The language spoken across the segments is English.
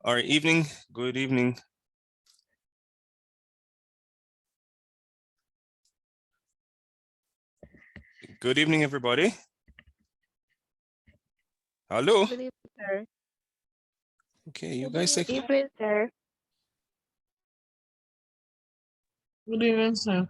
All right, evening. Good evening. Good evening, everybody. Hello. Good evening, sir. Okay, you guys say Evening, sir. Good evening, sir.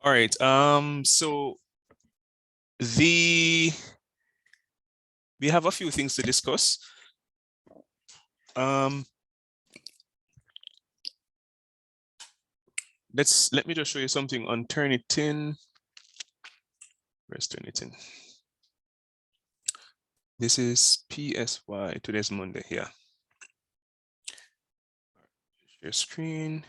all right. So we have a few things to discuss. Let me just show you something on Turnitin. Where's Turnitin? This is PSY. Today's Monday here. Share screen.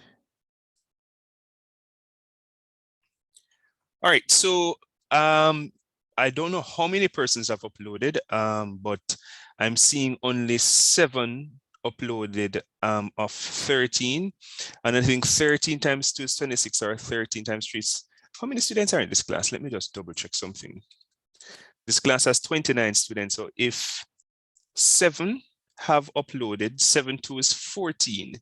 All right, so I don't know how many persons have uploaded, but I'm seeing only 7 uploaded of 13. And I think 13 times 2 is 26, or 13 times 3 is, how many students are in this class? Let me just double check something. This class has 29 students. So if 7 have uploaded, 7 2 is 14.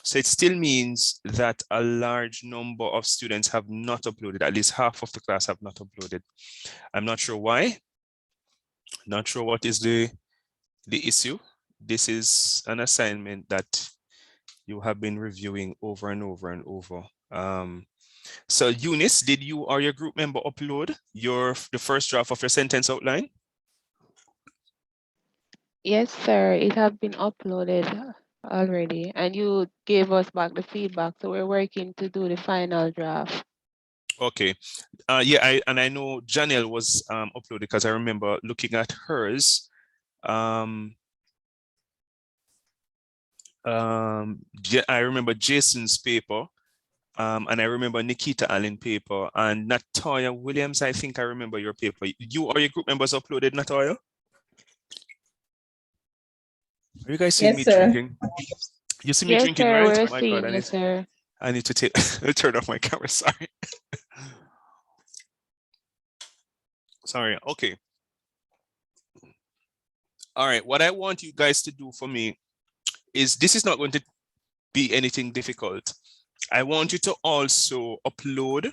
So it still means that a large number of students have not uploaded. At least half of the class have not uploaded. I'm not sure why. Not sure what is the issue. This is an assignment that you have been reviewing over and over and over. So Eunice, did you or your group member upload the first draft of your sentence outline? Yes, sir. It has been uploaded already, and you gave us back the feedback, so we're working to do the final draft. Okay. Yeah, I know Janelle was uploaded because I remember looking at hers. I remember Jason's paper, and I remember Nikita Allen paper, and Natoya Williams. I think I remember your paper. You or your group members uploaded, Natoya? Are you guys seeing me drinking? You see me Yes, drinking, sir. right? We're Oh my God, seeing you, sir. I need to turn off my camera. Sorry. Sorry. Okay. All right. What I want you guys to do for me is, this is not going to be anything difficult. I want you to also upload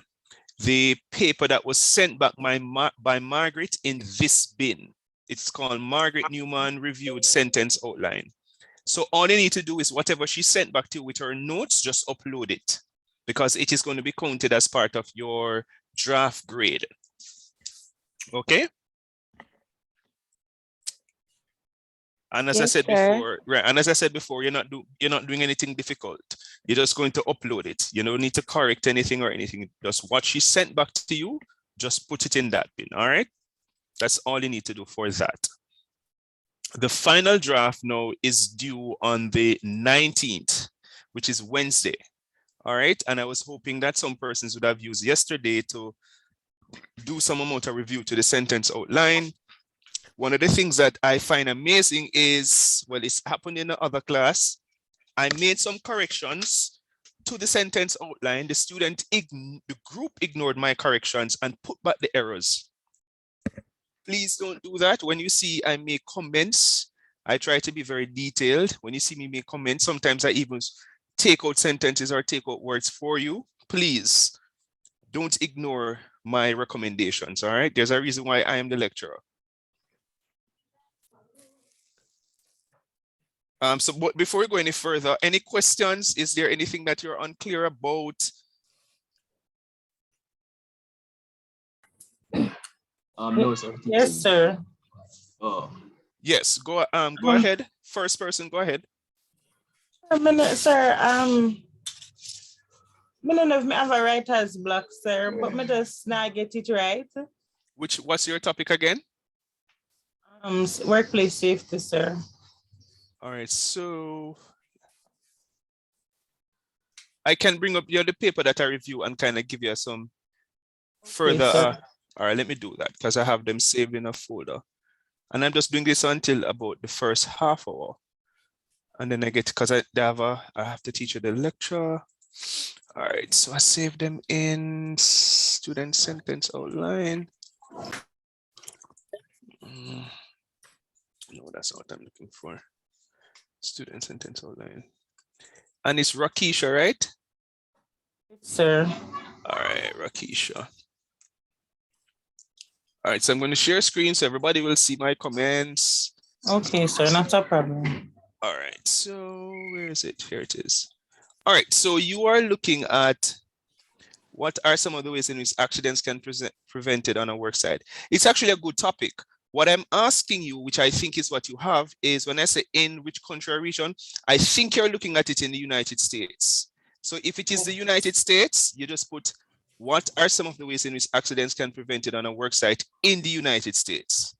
the paper that was sent back by Margaret in this bin. It's called Margaret Newman Reviewed Sentence Outline. So all you need to do is whatever she sent back to you with her notes, just upload it, because it is going to be counted as part of your draft grade. Okay? And as I said before, right? And as I said before, you're not doing anything difficult. You're just going to upload it. You don't need to correct anything or anything. Just what she sent back to you, just put it in that bin. All right. That's all you need to do for that. The final draft now is due on the 19th, which is Wednesday. All right. And I was hoping that some persons would have used yesterday to do some amount of review to the sentence outline. One of the things that I find amazing is, well, it's happened in the other class. I made some corrections to the sentence outline. The group ignored my corrections and put back the errors. Please don't do that. When you see I make comments, I try to be very detailed. When you see me make comments, sometimes I even take out sentences or take out words for you. Please don't ignore my recommendations. All right. There's a reason why I am the lecturer. So but before we go any further, any questions? Is there anything that you're unclear about? No, sir. Yes, sir. Oh. Yes, go ahead. First person, go ahead. Sir, I don't know if I have a writer's block, sir, but I just not get it right. What's your topic again? Workplace safety, sir. All right, so I can bring up the paper that I review and kind of give you some further. All right, let me do that because I have them saved in a folder. And I'm just doing this until about the first half hour. And then I get, because I have to teach you the lecture. All right, so I save them in student sentence outline. No, that's not what I'm looking for. Student sentence outline. And it's Rakisha, right? Sir. All right, Rakisha. All right, so I'm going to share screen so everybody will see my comments. Okay, sir, not a problem. All right, so where is it? Here it is. All right, so you are looking at what are some of the ways in which accidents can be prevented on a work site. It's actually a good topic. What I'm asking you, which I think is what you have, is when I say in which country or region, I think you're looking at it in the United States. So if it is the United States, you just put what are some of the ways in which accidents can be prevented on a work site in the United States.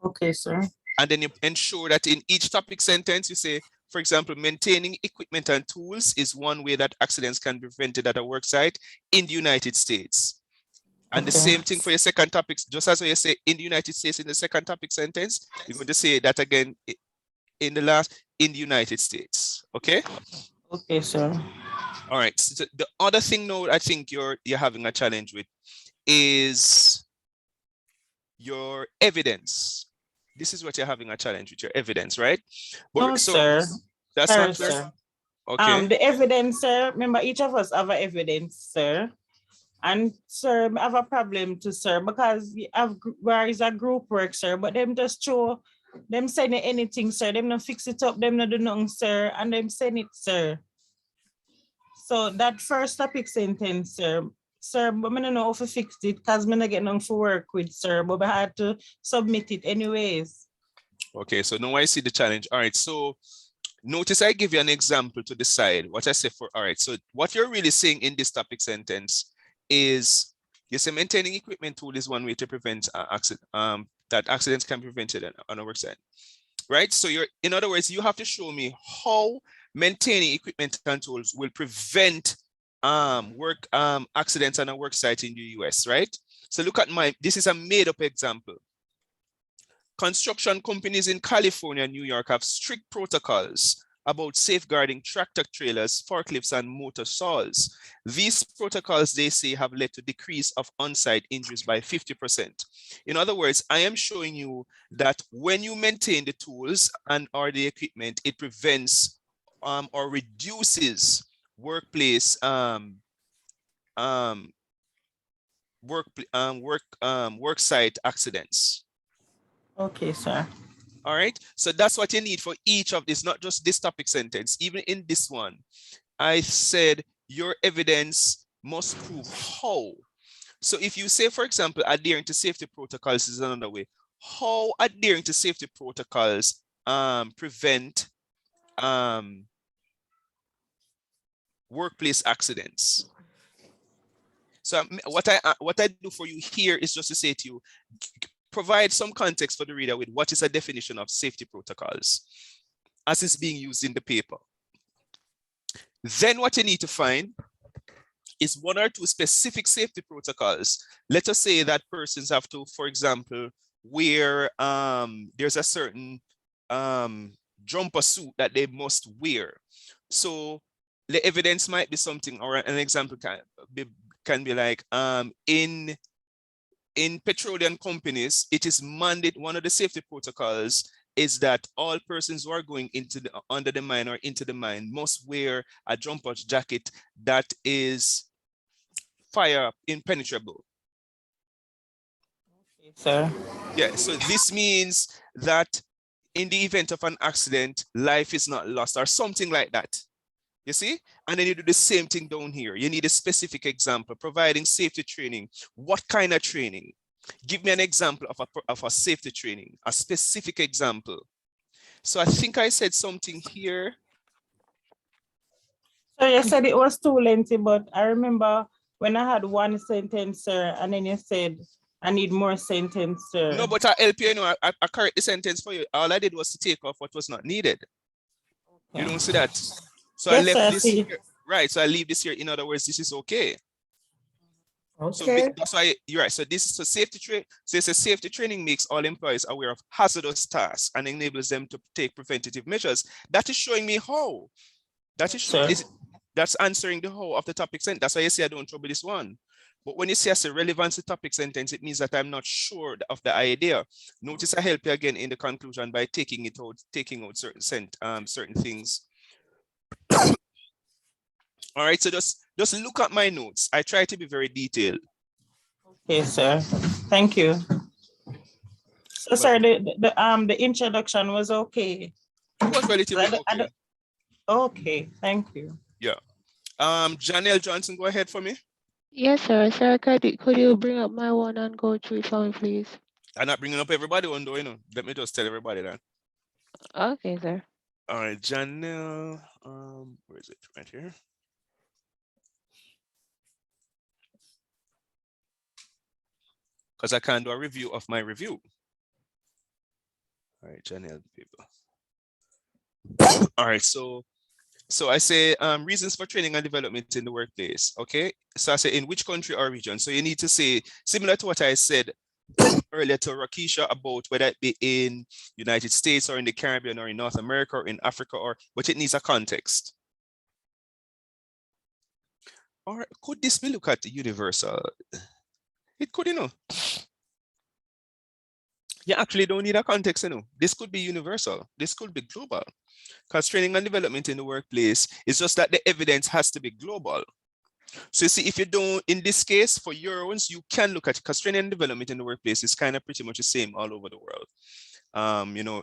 Okay, sir. And then you ensure that in each topic sentence, you say, for example, maintaining equipment and tools is one way that accidents can be prevented at a work site in the United States. And the same thing for your second topic, just as you say in the United States in the second topic sentence, you're going to say that again in the last, in the United States, okay? Okay, sir. All right, so the other thing now I think you're having a challenge with is your evidence. This is what you're having a challenge with, your evidence, right? But, No, so sir. that's Sorry, not clear? sir. Okay. The evidence, sir. Remember, each of us have a evidence, sir. And sir, I have a problem too, sir, because where is a group work, sir, but them just show, them send anything, sir. Them not fix it up, them not do nothing, sir, and them send it, sir. So that first topic sentence, sir, but I don't know how to fix it because I don't get nothing for work with, sir, but I had to submit it anyways. Okay, so now I see the challenge. All right, so notice I give you an example to decide what I say for, all right, so what you're really saying in this topic sentence is, you say maintaining equipment tool is one way to prevent that accidents can be prevented on a work site, right? So in other words, you have to show me how maintaining equipment and tools will prevent accidents on a work site in the US, right? So look at this is a made up example. Construction companies in California and New York have strict protocols about safeguarding tractor trailers, forklifts, and motor saws. These protocols, they say, have led to decrease of on-site injuries by 50%. In other words, I am showing you that when you maintain the tools and or the equipment, it prevents or reduces workplace work site accidents. Okay, sir. All right, so that's what you need for each of this, not just this topic sentence. Even in this one, I said your evidence must prove how. So if you say, for example, adhering to safety protocols is another way. How adhering to safety protocols prevent workplace accidents. So what I do for you here is just to say to you, provide some context for the reader with what is a definition of safety protocols as it's being used in the paper. Then what you need to find is one or two specific safety protocols. Let us say that persons have to, for example, wear, there's a certain jumper suit that they must wear. So the evidence might be something, or an example can be like, in petroleum companies, it is mandated, one of the safety protocols is that all persons who are going into under the mine or into the mine must wear a jumper jacket that is fire impenetrable. Okay, sir. Yeah, so this means that in the event of an accident, life is not lost or something like that. You see? And then you do the same thing down here. You need a specific example, providing safety training. What kind of training? Give me an example of a safety training, a specific example. So I think I said something here. So you said it was too lengthy, but I remember when I had one sentence, sir, and then you said, I need more sentence, sir. No, but I help you, I correct the sentence for you. All I did was to take off what was not needed. Okay. You don't see that? So yes, I left this here, right? So I leave this here. In other words, this is okay. Okay. So that's why you're right. So this is a safety training. So it's a safety training makes all employees aware of hazardous tasks and enables them to take preventative measures. That is showing me how. That is that's answering the how of the topic sentence. That's why you say I don't trouble this one. But when you say as a relevance to topic sentence, it means that I'm not sure of the idea. Notice I help you again in the conclusion by taking out certain things. All right, so just look at my notes. I try to be very detailed. Okay, sir. Thank you. So, sir, the introduction was okay. It was relatively okay. Okay, thank you. Yeah. Janelle Johnson, go ahead for me. Yes, sir. Sir, could you bring up my one and go through it for me, please? I'm not bringing up everybody one though, Let me just tell everybody that. Okay, sir. All right, Janelle. Where is it? Right here. Because I can't do a review of my review. All right, Janelle, people. All right, so I say reasons for training and development in the workplace. Okay, so I say in which country or region. So you need to say similar to what I said earlier to Rakisha about whether it be in United States or in the Caribbean or in North America or in Africa, but it needs a context. Or could this be look at the universal? It could, You actually don't need a context, This could be universal. This could be global. Because training and development in the workplace is just that the evidence has to be global. So you see, if you don't, in this case, for your ones, you can look at it because training and development in the workplace is kind of pretty much the same all over the world.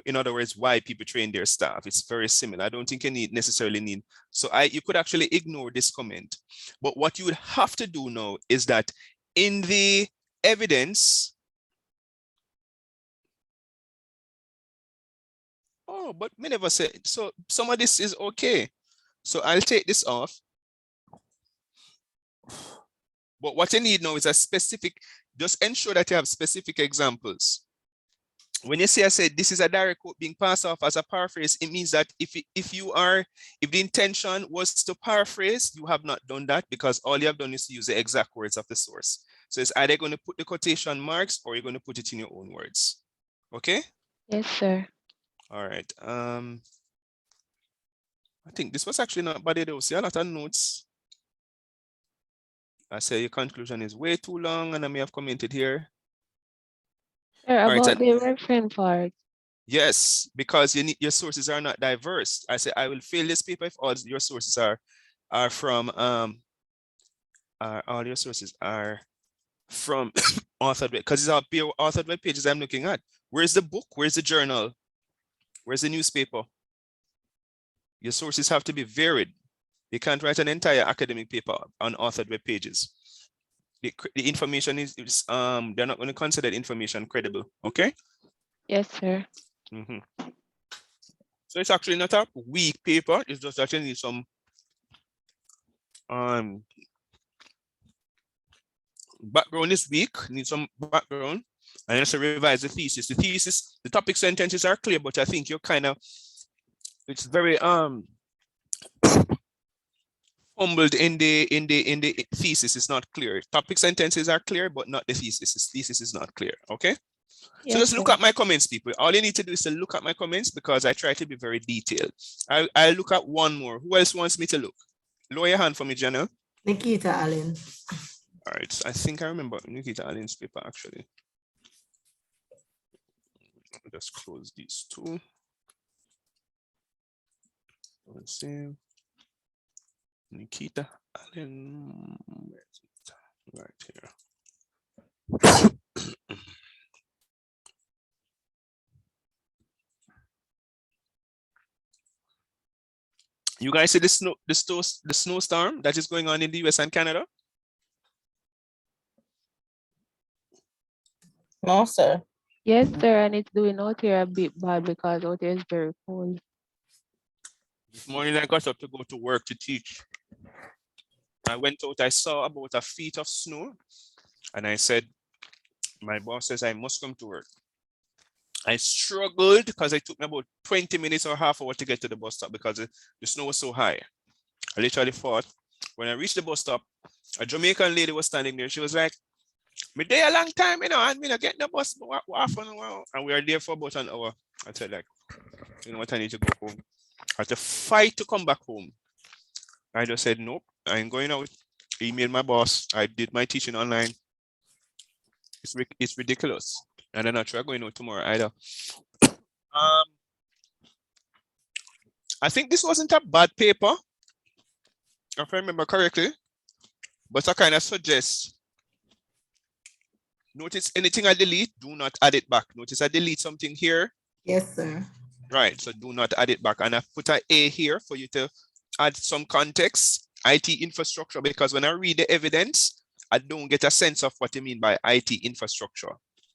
In other words, why people train their staff, it's very similar. I don't think you necessarily need. So you could actually ignore this comment. But what you would have to do now is that in the evidence, oh, but me never said, so some of this is okay. So I'll take this off. But what you need now is a specific, just ensure that you have specific examples. When you say, I said, this is a direct quote being passed off as a paraphrase, it means that if the intention was to paraphrase, you have not done that because all you have done is to use the exact words of the source. So it's either going to put the quotation marks or you're going to put it in your own words. Okay? Yes, sir. All right. I think this was actually not bad though. See a lot of notes. I say your conclusion is way too long and I may have commented here. Sir, about the reference part. Yes, because your sources are not diverse. I say I will fail this paper if all your sources are from all your sources are from authored web, because it's all pure authored web pages I'm looking at. Where's the book? Where's the journal? Where's the newspaper? Your sources have to be varied. You can't write an entire academic paper on authored web pages. The information is they're not going to consider information credible. Okay. Yes, sir. So it's actually not a weak paper. It's just that you need some background is weak. Need some background, and also revise the thesis. The topic sentences are clear, but I think you're kind of it's very fumbled in the thesis. It's not clear. Topic sentences are clear, but not the thesis. The thesis is not clear. Okay. Yes, so just look at my comments, people. All you need to do is to look at my comments because I try to be very detailed. I'll look at one more. Who else wants me to look? Lower your hand for me, Jenna. Nikita Allen. All right. I think I remember Nikita Allen's paper, actually. Let's close these two. Let's see. Nikita Allen. Right here. You guys see the snowstorm that is going on in the US and Canada? No, sir. Yes, sir, and it's doing out here a bit bad because out here is very cold. This morning I got up to go to work to teach. I went out, I saw about a feet of snow, and I said, my boss says I must come to work. I struggled because it took me about 20 minutes or half hour to get to the bus stop because the snow was so high. I literally thought, when I reached the bus stop, a Jamaican lady was standing there. She was like, me there a long time, you know, and me not get the bus, but and we are there for about an hour. I said, like, you know what, I need to go home. I had to fight to come back home. I just said, nope, I ain't going out. Emailed my boss. I did my teaching online. It's ridiculous. And I'm not sure I'm going out tomorrow either. I think this wasn't a bad paper, if I remember correctly, but I kind of suggest, notice anything I delete, do not add it back. Notice I delete something here. Yes, sir. Right, so do not add it back. And I've put an A here for you to add some context, IT infrastructure, because when I read the evidence, I don't get a sense of what you mean by IT infrastructure.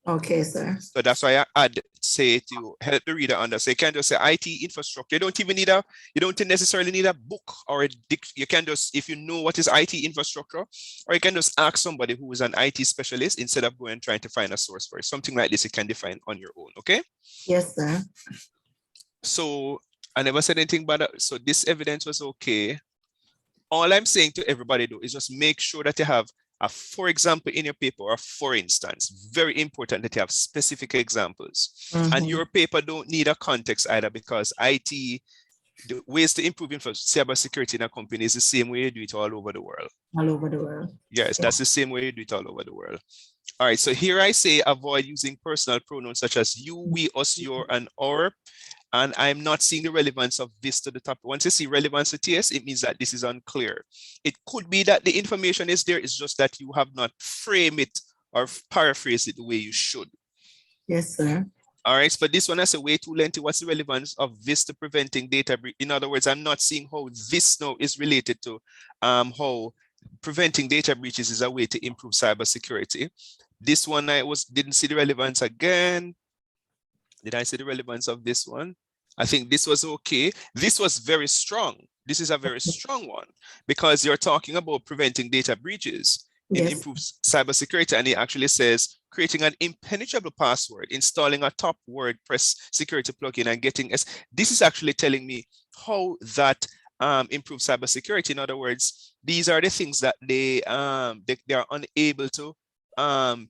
Okay, sir. So that's why I add, say, to help the reader understand. So you can't just say IT infrastructure. You don't even need you don't necessarily need a book or a you can just, if you know what is IT infrastructure, or you can just ask somebody who is an IT specialist instead of going and trying to find a source for it. Something like this you can define on your own, okay? Yes, sir. So I never said anything about that. So this evidence was okay. All I'm saying to everybody though is just make sure that you have a for example in your paper, or for instance. Very important that you have specific examples. And your paper don't need a context either, because IT, the ways to improve cybersecurity in a company is the same way you do it all over the world. All over the world. Yes, that's the same way you do it all over the world. All right, so here I say avoid using personal pronouns such as you, we, us, your, and our. And I'm not seeing the relevance of this to the topic. Once you see relevance to TS, it means that this is unclear. It could be that the information is there, it's just that you have not framed it or paraphrased it the way you should. Yes, sir. All right, but this one has a way too lengthy. What's the relevance of this to preventing data breach? In other words, I'm not seeing how this now is related to how preventing data breaches is a way to improve cybersecurity. This one I didn't see the relevance again. Did I see the relevance of this one? I think this was okay. This was very strong. This is a very strong one because you're talking about preventing data breaches. It improves cybersecurity, and it actually says creating an impenetrable password, installing a top WordPress security plugin, and getting this is actually telling me how that improves cybersecurity. In other words, these are the things that they are unable to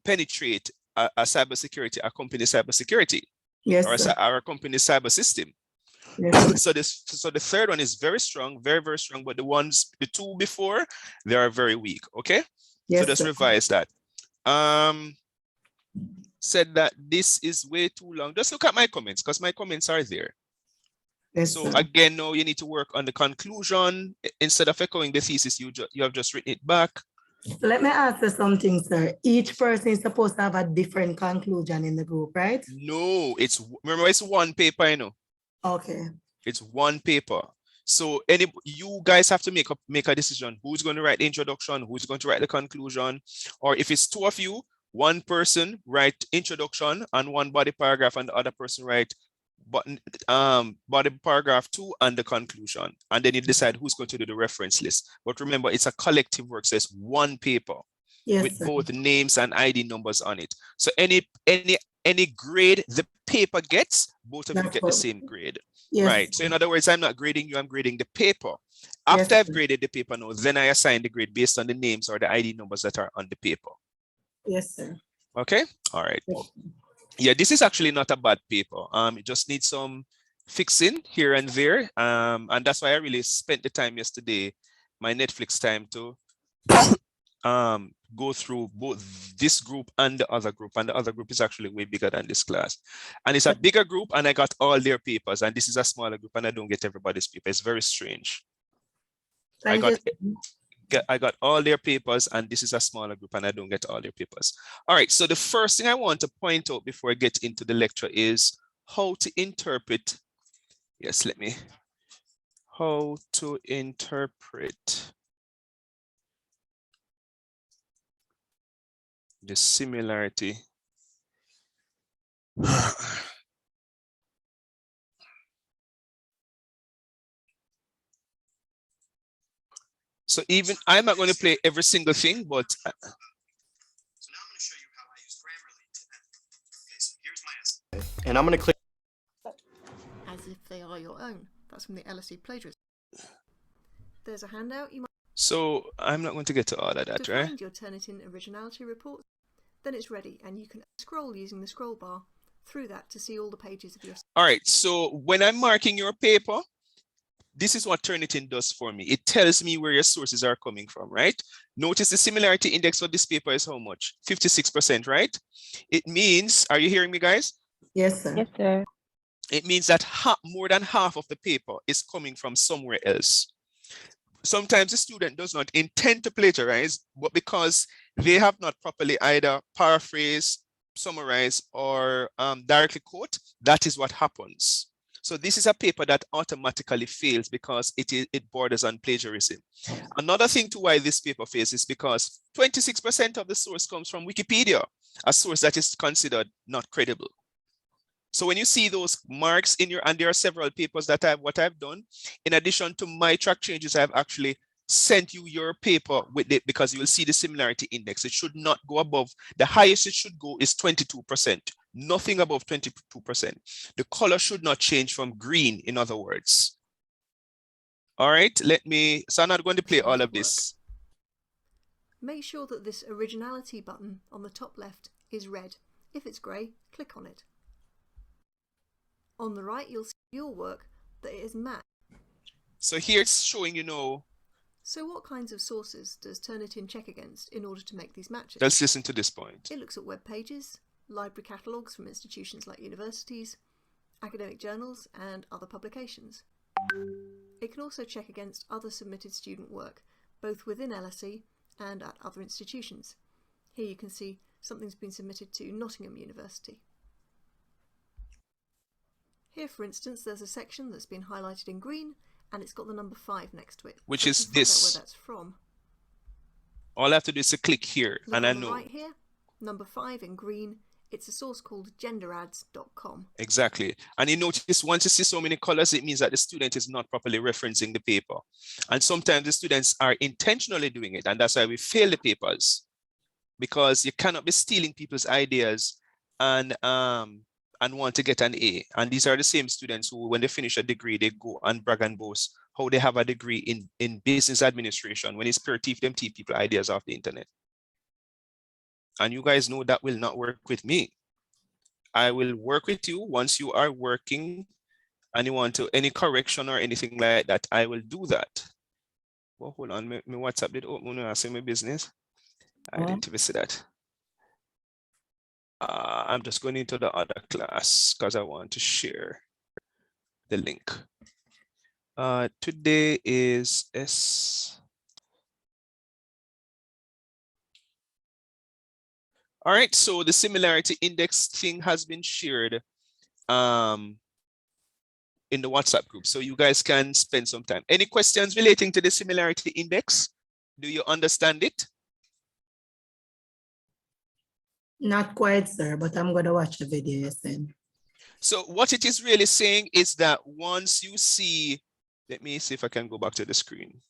penetrate a cybersecurity, a company cybersecurity. Yes, or a company's cyber system. Yes. So the third one is very strong, very, very strong, but the two before, they are very weak. Okay. Yes, so just revise that. Said that this is way too long. Just look at my comments, because my comments are there. Yes, so sir. again, now you need to work on the conclusion. Instead of echoing the thesis, you have just written it back. Let me ask you something, sir. Each person is supposed to have a different conclusion in the group, right? No, remember it's one paper, you know. Okay. It's one paper. So you guys have to make a decision. Who's going to write the introduction? Who's going to write the conclusion? Or if it's two of you, one person write introduction and one body paragraph, and the other person write body paragraph 2 and the conclusion. And then you decide who's going to do the reference list. But remember, it's a collective work, so it's one paper with both names and ID numbers on it. So any grade the paper gets, both of you get the same grade. Right. So in other words, I'm not grading you, I'm grading the paper. After I've graded the paper now, then I assign the grade based on the names or the ID numbers that are on the paper. Yes, sir. Okay. All right. Yeah, this is actually not a bad paper. It just needs some fixing here and there. And that's why I really spent the time yesterday, my Netflix time, to go through both this group and the other group. And the other group is actually way bigger than this class. And it's a bigger group, and I got all their papers. And this is a smaller group, and I don't get everybody's paper. It's very strange. I got all their papers, and this is a smaller group, and I don't get all their papers. All right, so the first thing I want to point out before I get into the lecture is how to interpret. Yes, how to interpret the similarity So even I'm not going to play every single thing, but So now I'm going to show you how I use Grammarly to edit. Okay, so here's my essay. And I'm going to click. As if they are your own. That's from the LSE plagiarism. There's a handout you might. so I'm not going to get to all of that, to right? find your Turnitin originality report, then it's ready and you can scroll using the scroll bar through that to see all the pages of your. All right, so when I'm marking your paper, this is what Turnitin does for me. It tells me where your sources are coming from, right? Notice the similarity index for this paper is how much? 56%, right? It means, are you hearing me, guys? Yes, sir. Yes, sir. It means that more than half of the paper is coming from somewhere else. Sometimes the student does not intend to plagiarize, but because they have not properly either paraphrased, summarize, or directly quote, that is what happens. So this is a paper that automatically fails because it borders on plagiarism. Another thing to why this paper fails is because 26% of the source comes from Wikipedia, a source that is considered not credible. So when you see those marks in your, and there are several papers that I've done, in addition to my track changes, I've actually sent you your paper with it because you will see the similarity index. It should not go above, the highest it should go is 22%, nothing above 22%. The color should not change from green, in other words. All right, so I'm not going to play all of this. Make sure that this originality button on the top left is red. If it's grey, click on it. On the right, you'll see your work that it is matched. So here it's showing, you know. So what kinds of sources does Turnitin check against in order to make these matches? Let's listen to this point. It looks at web pages, library catalogues from institutions like universities, academic journals and other publications. It can also check against other submitted student work, both within LSE and at other institutions. Here you can see something's been submitted to Nottingham University. Here, for instance, there's a section that's been highlighted in green and it's got the number 5 next to it. Which so is find out this. where that's from. All I have to do is to click here, Look and on I the know. right here, number 5 in green, it's a source called genderads.com. Exactly. And you notice once you see so many colors, it means that the student is not properly referencing the paper. And sometimes the students are intentionally doing it, and that's why we fail the papers. Because you cannot be stealing people's ideas and want to get an A. And these are the same students who, when they finish a degree, they go and brag and boast how they have a degree in business administration, when it's pure teach people ideas off the internet. And you guys know that will not work with me. I will work with you once you are working and you want to any correction or anything like that, I will do that. Well, hold on, my WhatsApp did open when I say my business. I didn't even see that. I'm just going into the other class because I want to share the link. Today is S. All right, so the similarity index thing has been shared in the WhatsApp group, so you guys can spend some time. Any questions relating to the similarity index? Do you understand it? Not quite, sir, but I'm going to watch the video you sent. So what it is really saying is that once you see, let me see if I can go back to the screen.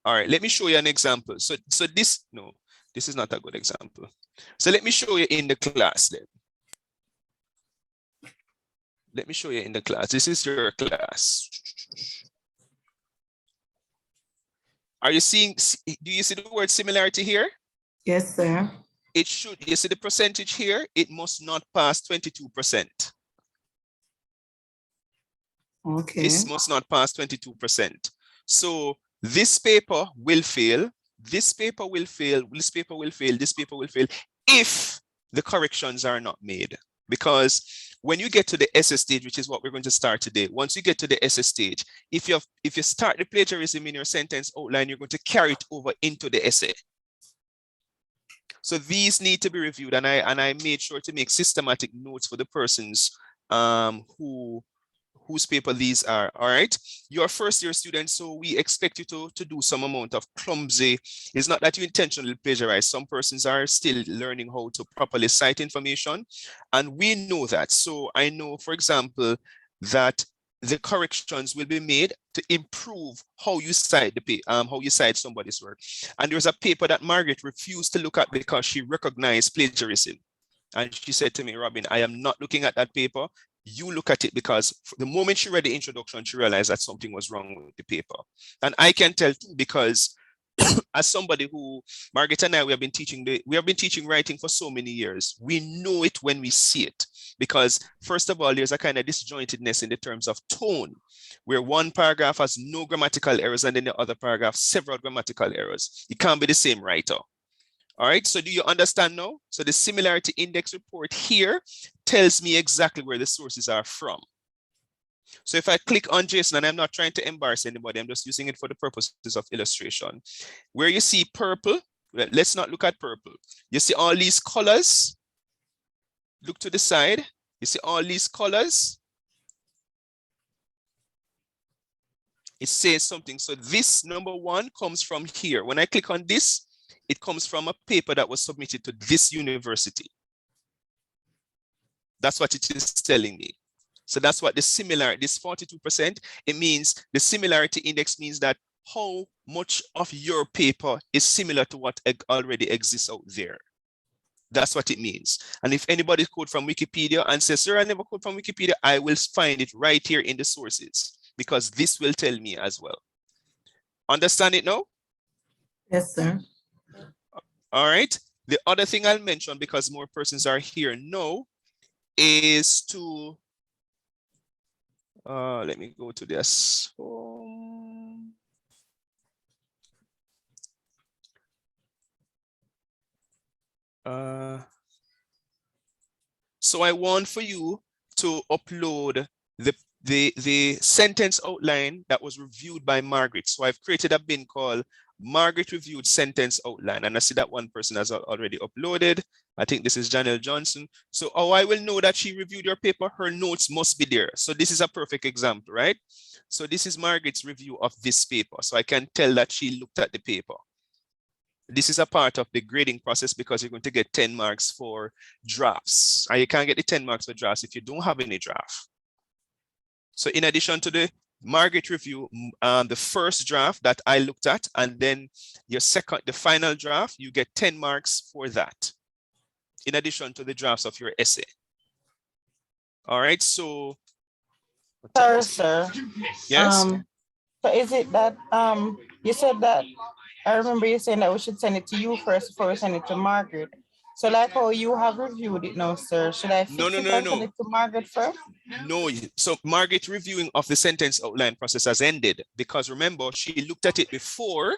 All right, let me show you an example. So this is not a good example. So let me show you in the class then. Let me show you in the class. This is your class. Are you seeing, do you see the word similarity here? Yes, sir. It should, you see the percentage here? It must not pass 22%. Okay. This must not pass 22%. So this paper will fail, this paper will fail, this paper will fail, this paper will fail if the corrections are not made. Because when you get to the essay stage, which is what we're going to start today, once you get to the essay stage, if you start the plagiarism in your sentence outline, you're going to carry it over into the essay. So these need to be reviewed, and I made sure to make systematic notes for the persons who whose paper these are. All right, you're a first year student, so we expect you to do some amount of clumsy. It's not that you intentionally plagiarize. Some persons are still learning how to properly cite information, and we know that. So I know, for example, that the corrections will be made to improve how you cite how you cite somebody's work. And there's a paper that Margaret refused to look at because she recognized plagiarism. And she said to me, Robin, I am not looking at that paper. You look at it, because the moment she read the introduction, she realized that something was wrong with the paper. And I can tell too, because as somebody who, Margaret and I, we have been teaching writing for so many years. We know it when we see it, because first of all, there's a kind of disjointedness in the terms of tone, where one paragraph has no grammatical errors and then the other paragraph several grammatical errors. It can't be the same writer. All right, so do you understand now? So the similarity index report here tells me exactly where the sources are from. So if I click on JSON, and I'm not trying to embarrass anybody, I'm just using it for the purposes of illustration. Where you see purple, let's not look at purple. You see all these colors. Look to the side. You see all these colors. It says something. So this number 1 comes from here. When I click on this, it comes from a paper that was submitted to this university. That's what it is telling me. So that's what the similarity, this 42%, it means the similarity index means that how much of your paper is similar to what already exists out there. That's what it means. And if anybody quote from Wikipedia and says, sir, I never quote from Wikipedia, I will find it right here in the sources, because this will tell me as well. Understand it now? Yes, sir. All right. The other thing I'll mention, because more persons are here now, is to, let me go to this. So I want for you to upload the sentence outline that was reviewed by Margaret. So I've created a bin called Margaret Reviewed Sentence Outline. And I see that one person has already uploaded. I think this is Janelle Johnson. So how I will know that she reviewed your paper, her notes must be there. So this is a perfect example, right? So this is Margaret's review of this paper. So I can tell that she looked at the paper. This is a part of the grading process, because you're going to get 10 marks for drafts. And you can't get the 10 marks for drafts if you don't have any draft. So in addition to the Margaret review, the first draft that I looked at, and then the final draft, you get 10 marks for that, in addition to the drafts of your essay. All right, so. Sir. Yes. So is it that you said that, I remember you saying that we should send it to you first before we send it to Margaret. So like how you have reviewed it now, sir, should I fix it and send it to Margaret first? No, so Margaret reviewing of the sentence outline process has ended, because remember, she looked at it before,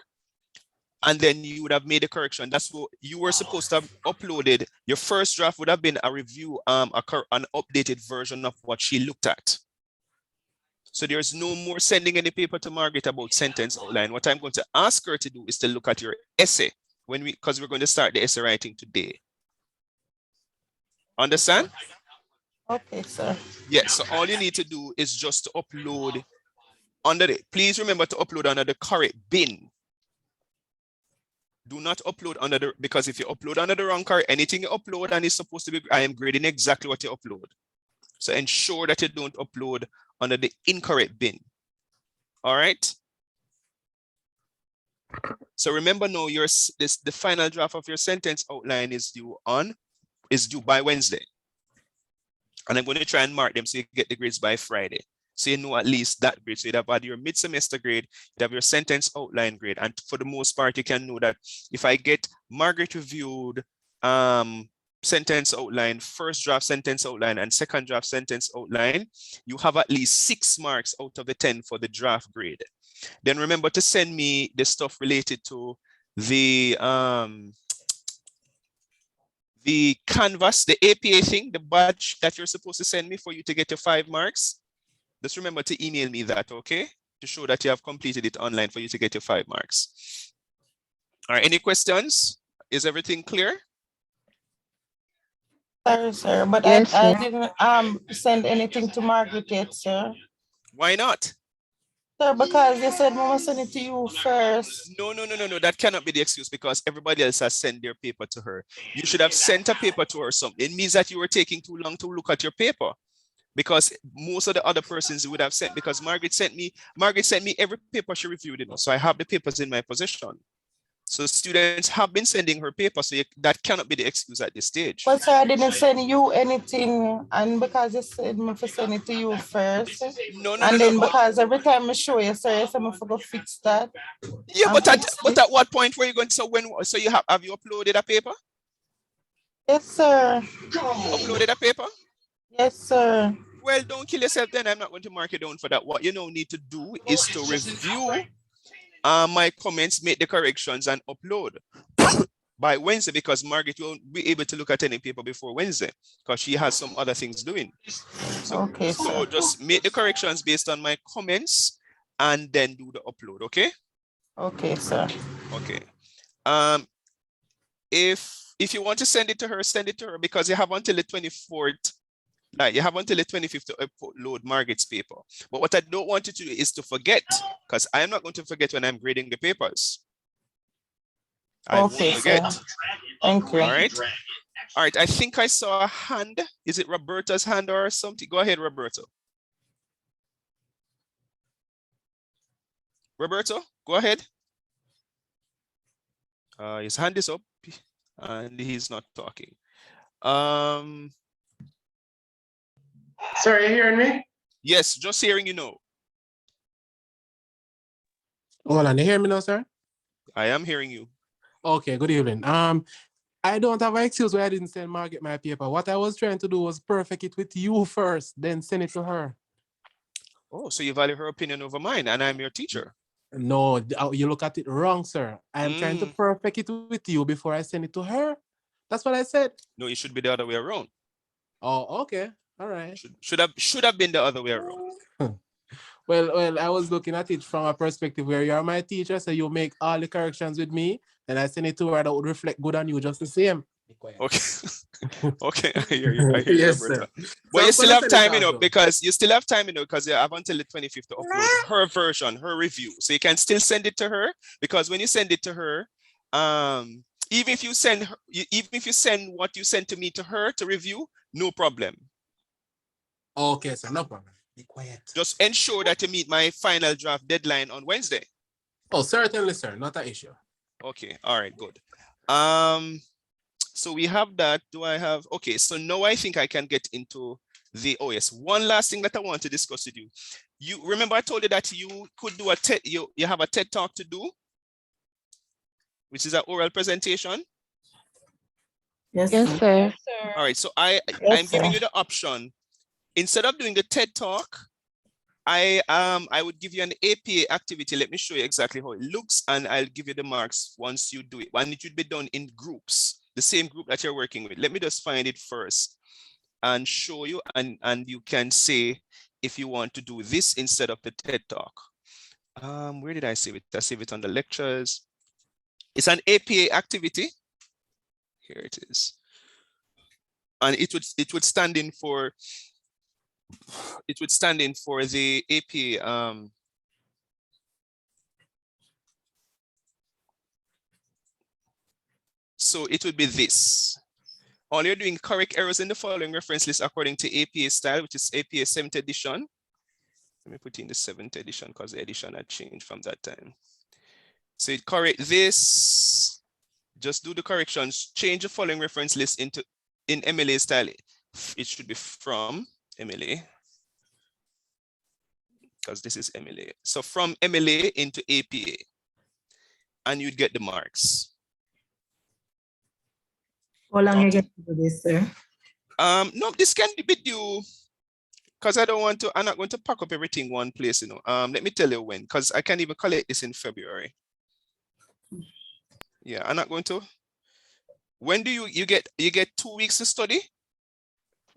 and then you would have made a correction. That's what you were supposed to have uploaded. Your first draft would have been a review, an updated version of what she looked at. So there's no more sending any paper to Margaret about sentence outline. What I'm going to ask her to do is to look at your essay because we're going to start the essay writing today. Understand? Okay, sir. Yeah, so all you need to do is just to upload please remember to upload under the correct bin. Do not upload because if you upload under the wrong correct, anything you upload and it's supposed to be, I am grading exactly what you upload. So ensure that you don't upload under the incorrect bin. All right. So remember now, the final draft of your sentence outline is due by Wednesday. And I'm going to try and mark them so you get the grades by Friday. So you know at least that grade. So you'd have had your mid-semester grade, you'd have your sentence outline grade. And for the most part, you can know that if I get Margaret reviewed sentence outline, first draft sentence outline, and second draft sentence outline, you have at least 6 marks out of the 10 for the draft grade. Then remember to send me the stuff related to the Canvas, the APA thing, the badge that you're supposed to send me for you to get your 5 marks. Just remember to email me that, okay? To show that you have completed it online for you to get your 5 marks. All right, any questions? Is everything clear? Sorry, sir, but yes, I didn't send anything to Margaret yet, sir. Why not? Sir, because you said we must send it to you first. No. That cannot be the excuse because everybody else has sent their paper to her. You should have sent a paper to her. It means that you were taking too long to look at your paper because most of the other persons would have sent, because Margaret sent me every paper she reviewed, so I have the papers in my possession. So students have been sending her paper, so that cannot be the excuse at this stage. But sir, I didn't send you anything, and because you said me to send it to you first. No. Because every time I show you, sir, you say me to fix that. Yeah, but at what point were you going to? So you have you uploaded a paper? Yes, sir. Uploaded a paper? Yes, sir. Well, don't kill yourself then. I'm not going to mark you down for that. What you now need to do is to review my comments, make the corrections, and upload by Wednesday, because Margaret won't be able to look at any paper before Wednesday because she has some other things doing. So just make the corrections based on my comments and then do the upload, okay? Okay, sir. Okay. If you want to send it to her, because you have until the 24th. Like you have until the 25th to upload Margaret's paper. But what I don't want you to do is to forget, because I am not going to forget when I'm grading the papers. I won't forget. Sir. Thank you. All right. I think I saw a hand. Is it Roberta's hand or something? Go ahead, Roberto. Roberto, go ahead. His hand is up and he's not talking. Sir, are you hearing me? Yes, just hearing you know. Hold on, you hear me now, sir? I am hearing you. Okay, good evening. I don't have an excuse why I didn't send Margaret my paper. What I was trying to do was perfect it with you first, then send it to her. Oh, so you value her opinion over mine, and I'm your teacher. No, you look at it wrong, sir. I am trying to perfect it with you before I send it to her. That's what I said. No, it should be the other way around. Oh, okay. All right. Should have been the other way around. Well, I was looking at it from a perspective where you are my teacher, so you make all the corrections with me, and I send it to her that would reflect good on you just the same. Okay. Okay, I hear you. Yes, Roberta. sir. But So you still have time, also. because you still have time, because you have until the 25th to upload her version, her review. So you can still send it to her, because when you send it to her, even if you send what you sent to me to her to review, no problem. Okay, sir, no problem. Be quiet. Just ensure that you meet my final draft deadline on Wednesday. Oh, certainly, sir. Not an issue. Okay. All right. Good. So we have that. Do I have? Okay. So now I think I can get into the. Oh yes. One last thing that I want to discuss with you. You remember I told you that you could do a TED. You have a TED talk to do, which is an oral presentation. Yes, sir. All right. So I'm giving you the option. Instead of doing the TED talk, I would give you an APA activity. Let me show you exactly how it looks, and I'll give you the marks once you do it. And it should be done in groups, the same group that you're working with. Let me just find it first and show you, and you can say if you want to do this instead of the TED talk. Where did I save it? I save it on the lectures. It's an APA activity. Here it is. And it would stand in for the APA. So it would be this. All you're doing, correct errors in the following reference list according to APA style, which is APA 7th edition. Let me put in the 7th edition because the edition had changed from that time. So it correct this. Just do the corrections. Change the following reference list in MLA style. It should be from MLA, because this is MLA. So from MLA into APA, and you'd get the marks. How long you get to do this, sir? No, this can be due, because I'm not going to pack up everything one place, Let me tell you when, because I can't even collect this in February. Yeah, I'm not going to. When do you get 2 weeks to study?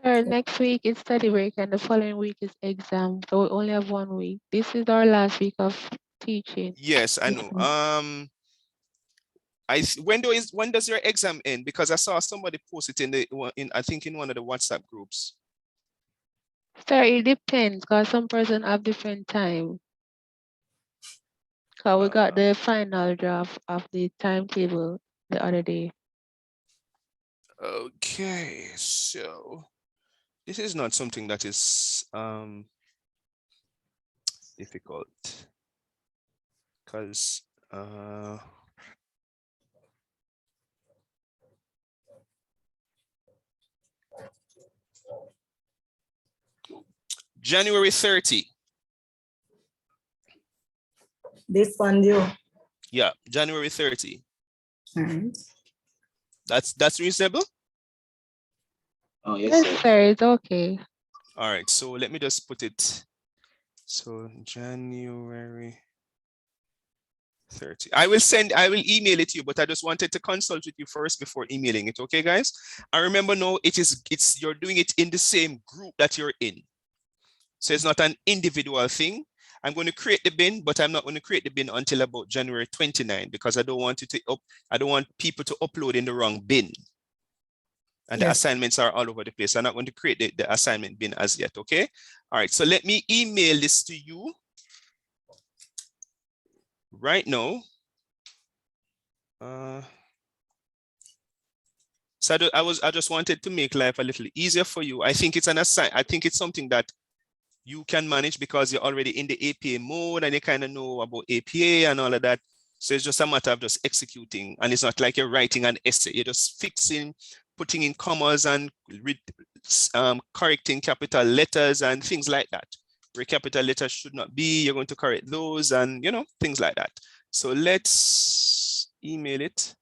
Sir, next week is study break and the following week is exam. So we only have 1 week. This is our last week of teaching. Yes, I know. When does your exam end? Because I saw somebody post it I think in one of the WhatsApp groups. Sir, it depends because some person have different time. Because we got the final draft of the timetable the other day. Okay, so this is not something that is difficult because January 30. This one, you. Yeah, January 30. All right. That's reasonable. Oh, yes, Yes, sir. sir, it's okay. All right, so let me just put it. So January 30. I will email it to you, but I just wanted to consult with you first before emailing it. Okay, guys? And remember now, you're doing it in the same group that you're in. So it's not an individual thing. I'm going to create the bin, but I'm not going to create the bin until about January 29 because I don't want people to upload in the wrong bin. And the assignments are all over the place. I'm not going to create the assignment bin as yet, okay? All right, so let me email this to you right now. So I just wanted to make life a little easier for you. I think it's something that you can manage because you're already in the APA mode and you kind of know about APA and all of that. So it's just a matter of just executing, and it's not like you're writing an essay. You're just fixing, putting in commas and correcting capital letters and things like that. Where capital letters should not be, you're going to correct those and, things like that. So let's email it.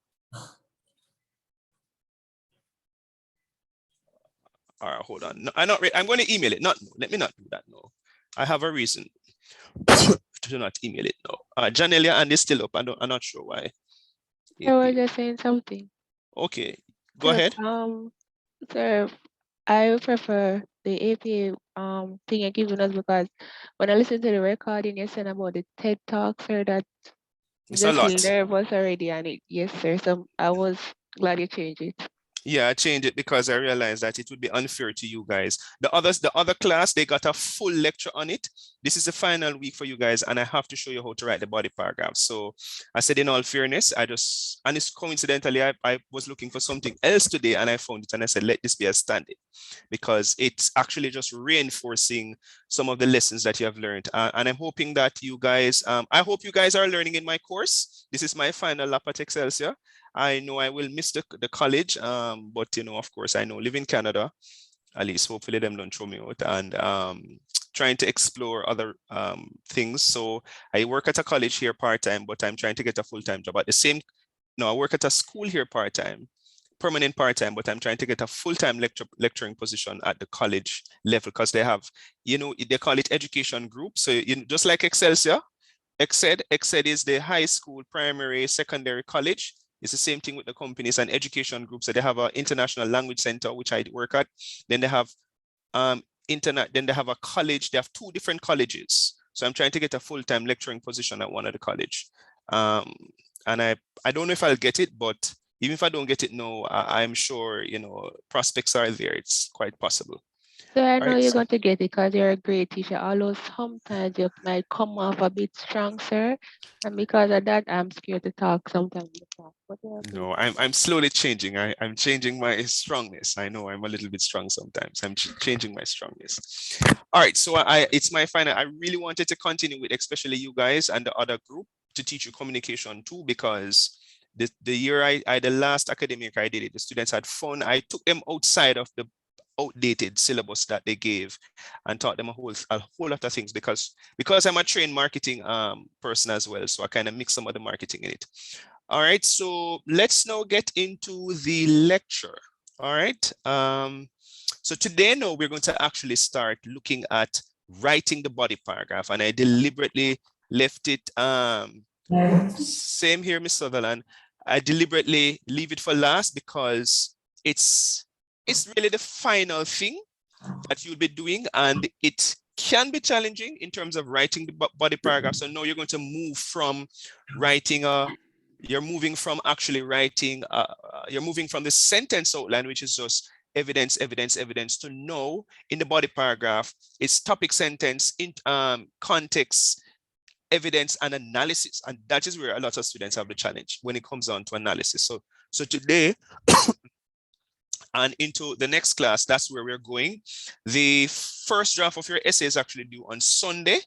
All right, hold on. No, I'm going to email it. Let me not do that now. I have a reason to not email it now. Janelia, and it's still up. I'm not sure why. I was just saying something. Okay, go ahead. Sir, I prefer the APA thing you're giving us because when I listen to the recording you said about the TED Talk, sir, that it's a lot. Nervous already on it. Yes, sir. So I was glad you changed it. Yeah, I changed it because I realized that it would be unfair to you guys. The other class, they got a full lecture on it. This is the final week for you guys, and I have to show you how to write the body paragraph. So I said, in all fairness, and it's coincidentally, I was looking for something else today, and I found it, and I said, let this be a stand-in, because it's actually just reinforcing some of the lessons that you have learned. And I'm hoping that you guys, I hope you guys are learning in my course. This is my final lap at Excelsior. I know I will miss the college, but of course, I know live in Canada, at least hopefully them don't throw me out, and trying to explore other things. So I work at a college here part-time, but I'm trying to get a full-time job. I work at a school here part-time, permanent part-time, but I'm trying to get a full-time lecturing position at the college level because they have, they call it education group. So just like Excelsior, EXCED is the high school, primary, secondary, college. It's the same thing with the companies and education groups. So they have an international language center, which I work at. Then they have then they have a college. They have 2 different colleges. So I'm trying to get a full-time lecturing position at one of the college. And I don't know if I'll get it, but even if I don't get it now, I'm sure, prospects are there. It's quite possible. So I know you're going to get it because you're a great teacher, although sometimes you might come off a bit strong, sir. And because of that, I'm scared to talk sometimes. No, I'm slowly changing. I'm changing my strongness. I know I'm a little bit strong sometimes. I'm changing my strongness. All right, so it's my final. I really wanted to continue with especially you guys and the other group to teach you communication too, because the year the last academic I did it, the students had fun. I took them outside of the outdated syllabus that they gave and taught them a whole lot of things because I'm a trained marketing person as well. So I kind of mix some of the marketing in it. All right, so let's now get into the lecture. All right. So today now we're going to actually start looking at writing the body paragraph, and I deliberately left it same here, Ms. Sutherland. I deliberately leave it for last because it's really the final thing that you'll be doing, and it can be challenging in terms of writing the body paragraph. So now you're going to move from writing you're moving from actually writing, you're moving from the sentence outline, which is just evidence, evidence, evidence, to know in the body paragraph, it's topic, sentence, in context, evidence, and analysis. And that is where a lot of students have the challenge when it comes on to analysis. So today, and into the next class, that's where we're going. The first draft of your essay is actually due on Sunday.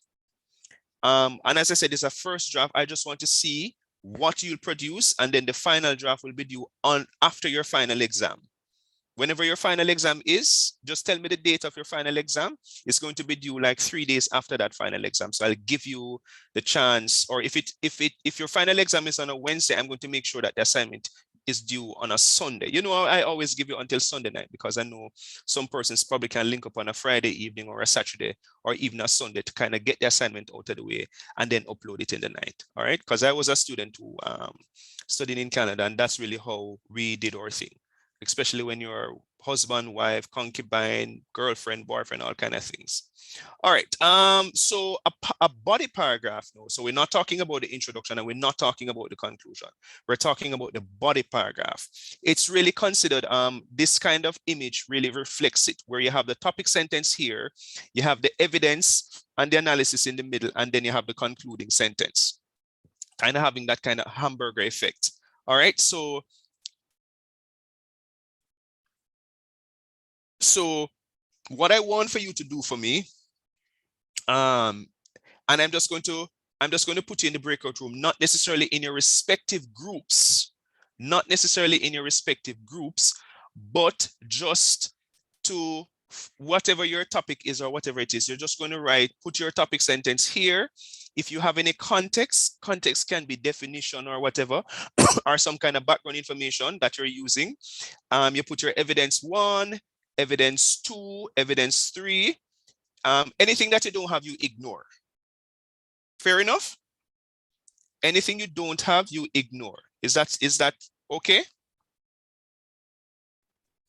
And as I said, it's a first draft. I just want to see what you'll produce, and then the final draft will be due on after your final exam. Whenever your final exam is, just tell me the date of your final exam. It's going to be due like 3 days after that final exam. So I'll give you the chance, or if your final exam is on a Wednesday, I'm going to make sure that the assignment is due on a Sunday. You know, I always give you until Sunday night, because I know some persons probably can link up on a Friday evening or a Saturday or even a Sunday to kind of get the assignment out of the way and then upload it in the night. All right, because I was a student who studied in Canada, and that's really how we did our thing, especially when you're husband, wife, concubine, girlfriend, boyfriend, all kind of things. All right, so a body paragraph now. So we're not talking about the introduction, and we're not talking about the conclusion. We're talking about the body paragraph. It's really considered, this kind of image really reflects it, where you have the topic sentence here, you have the evidence and the analysis in the middle, and then you have the concluding sentence, kind of having that kind of hamburger effect. All right, so what I want for you to do for me, and I'm just going to put you in the breakout room, not necessarily in your respective groups, but just to whatever your topic is or whatever it is, you're just going to put your topic sentence here. If you have any context can be definition or whatever, or some kind of background information that you're using. You put your evidence 1, evidence 2, evidence 3. Anything that you don't have, you ignore. Fair enough? Anything you don't have, you ignore. Is that okay?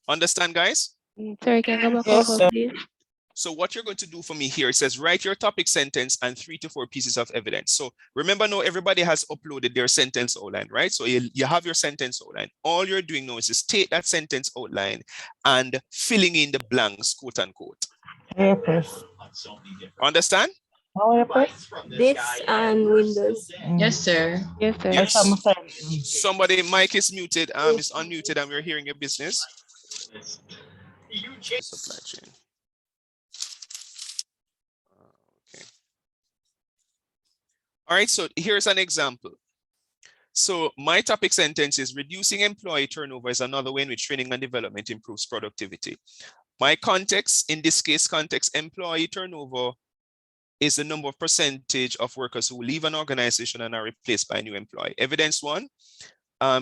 Understand, guys? Sorry, can I go back Yes, over, sir. please? So what you're going to do for me here, it says write your topic sentence and 3 to 4 pieces of evidence. So remember now, everybody has uploaded their sentence outline, right? So you have your sentence outline. All you're doing now is just take that sentence outline and filling in the blanks, quote unquote. Yes. Understand? This and Windows. Yes, sir. Yes, sir. Yes. Somebody mic is muted, is unmuted, and we're hearing your business. Supply chain. Okay. All right, so here's an example. So my topic sentence is reducing employee turnover is another way in which training and development improves productivity. My context, in this case, employee turnover is the number of percentage of workers who leave an organization and are replaced by a new employee. Evidence 1,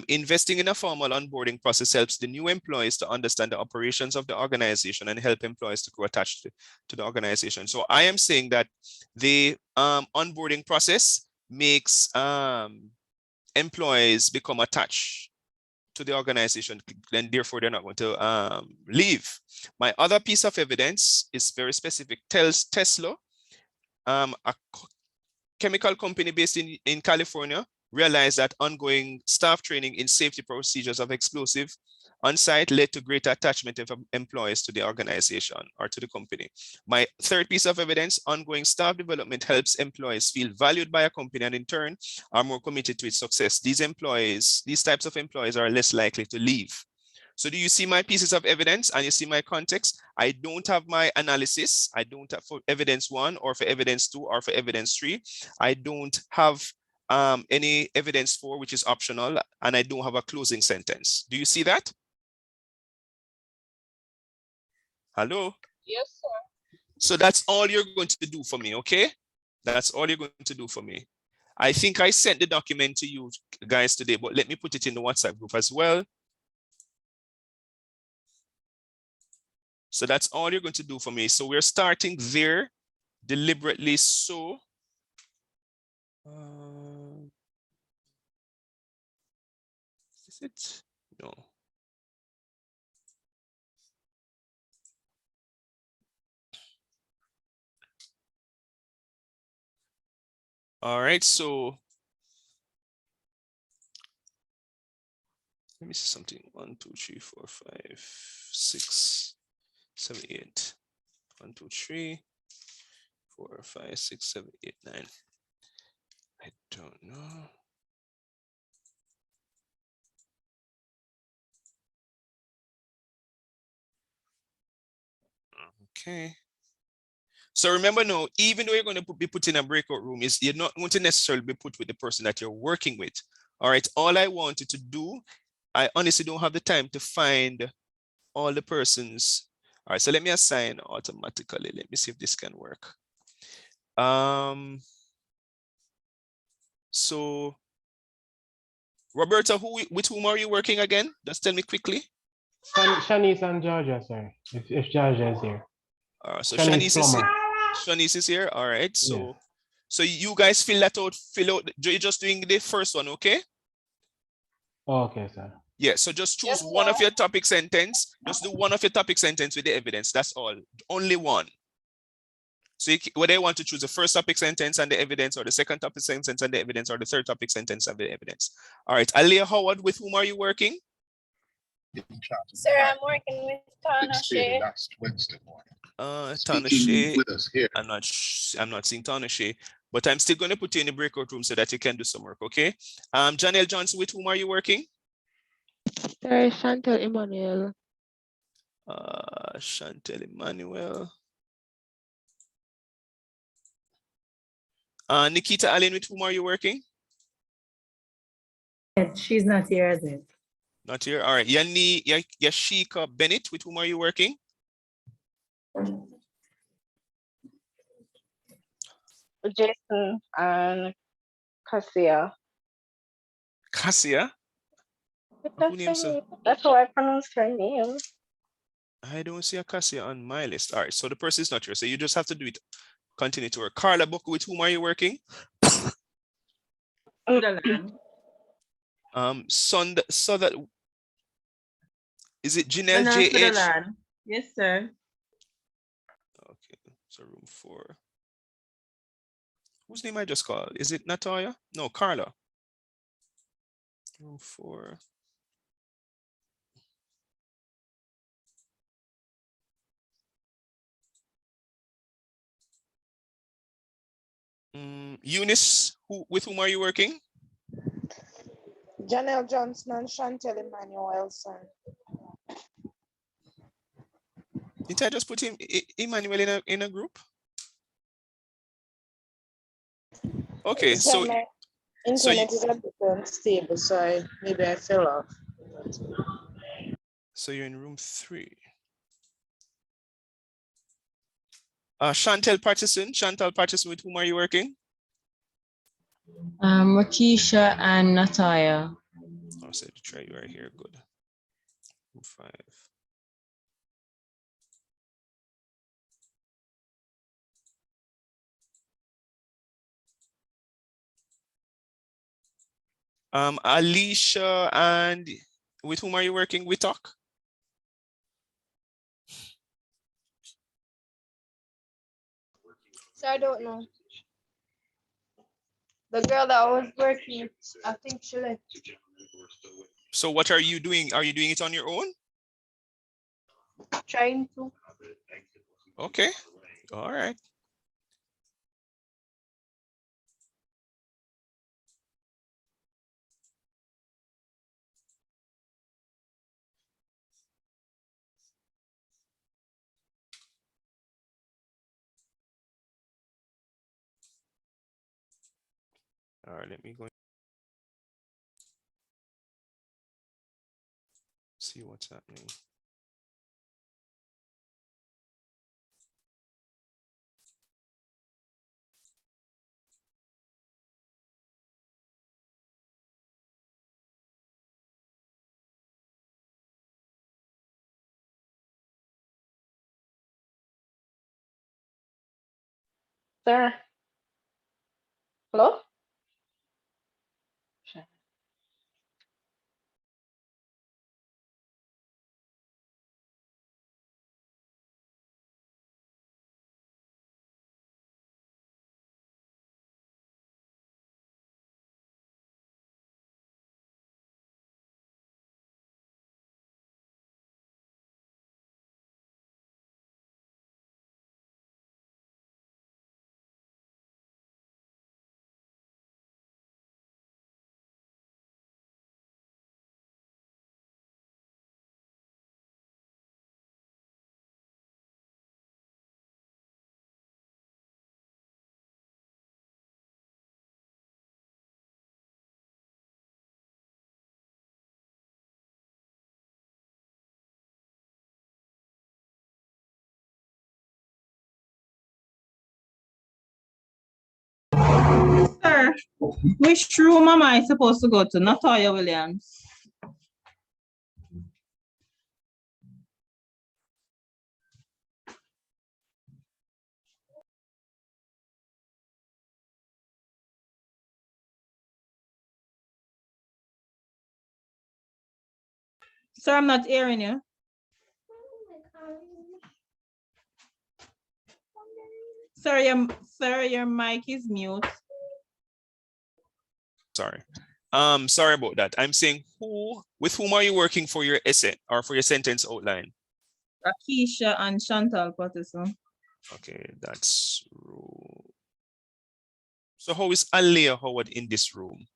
investing in a formal onboarding process helps the new employees to understand the operations of the organization and help employees to grow attached to the organization. So I am saying that the onboarding process makes employees become attached to the organization, and therefore they're not going to leave. My other piece of evidence is very specific. Tells Tesla, a chemical company based in California, realized that ongoing staff training in safety procedures of explosive on site led to greater attachment of employees to the organization or to the company. My third piece of evidence, ongoing staff development helps employees feel valued by a company and in turn are more committed to its success. These types of employees are less likely to leave. So do you see my pieces of evidence and you see my context? I don't have my analysis. I don't have for evidence 1 or for evidence 2 or for evidence 3. I don't have any evidence 4, which is optional, and I don't have a closing sentence. Do you see that? Hello? Yes, sir. So that's all you're going to do for me, okay? That's all you're going to do for me. I think I sent the document to you guys today, but let me put it in the WhatsApp group as well. So that's all you're going to do for me. So we're starting there deliberately. So is it? No. All right, so Let me see something. 1, 2, 3, 4, 5, 6, 7, 8. 1, 2, 3, 4, 5, 6, 7, 8, 9. I don't know. Okay. So remember now, even though you're going to be put in a breakout room, you're not going to necessarily be put with the person that you're working with. All right. All I wanted to do, I honestly don't have the time to find all the persons. All right. So let me assign automatically. Let me see if this can work. So Roberta, with whom are you working again? Just tell me quickly. Shanice and Georgia, sir. If Georgia is here. So Shanice is here. All right. So yeah. so you guys fill out. You're just doing the first one, okay? Okay, sir. Yeah. So just choose one of your topic sentence. Just do one of your topic sentence with the evidence. That's all. Only one. So whether you want to choose the first topic sentence and the evidence, or the second topic sentence and the evidence, or the third topic sentence and the evidence. All right. Alia Howard, with whom are you working? Sir, I'm working with Tana Last Wednesday morning. Tana Shea. With us here. I'm not seeing Tana Shea, but I'm still going to put you in the breakout room so that you can do some work, okay? Janelle Johnson, with whom are you working? Sir, Chantel Emmanuel. Chantel Emmanuel. Nikita Allen, with whom are you working? She's not here, is it? Not here. All right. Yashika Bennett, with whom are you working? Jason and Cassia. Cassia? That's how I pronounce her name. I don't see a Cassia on my list. All right. So the person is not here. So you just have to do it. Continue to work. Carla Book, with whom are you working? So that is it Janelle JH? Yes, sir. Okay, so room 4. Whose name I just called? Is it Natalia? No, Carla. Room 4. Eunice, with whom are you working? Janelle Johnson and Chantel Emmanuel, sir. Didn't I just put Emmanuel in a group? Okay, so my internet is a bit unstable, so maybe I fell off. So you're in room 3. Chantal Patterson, with whom are you working? Rakisha and Nataya. I'll say to try you right here. Good. Room 5. Alicia, and with whom are you working? We talk. So I don't know. The girl that I was working, I think she left. So what are you doing? Are you doing it on your own? Trying to. Okay. All right. All right, let me go see what's happening. Sir. Hello? which room am I supposed to go to? Natoya Williams. Sir, I'm not hearing you. Sir, your mic is mute. Sorry. Sorry about that. I'm saying with whom are you working for your essay or for your sentence outline? Akisha and Chantal Patterson. Okay, that's room. So how is Alea Howard in this room?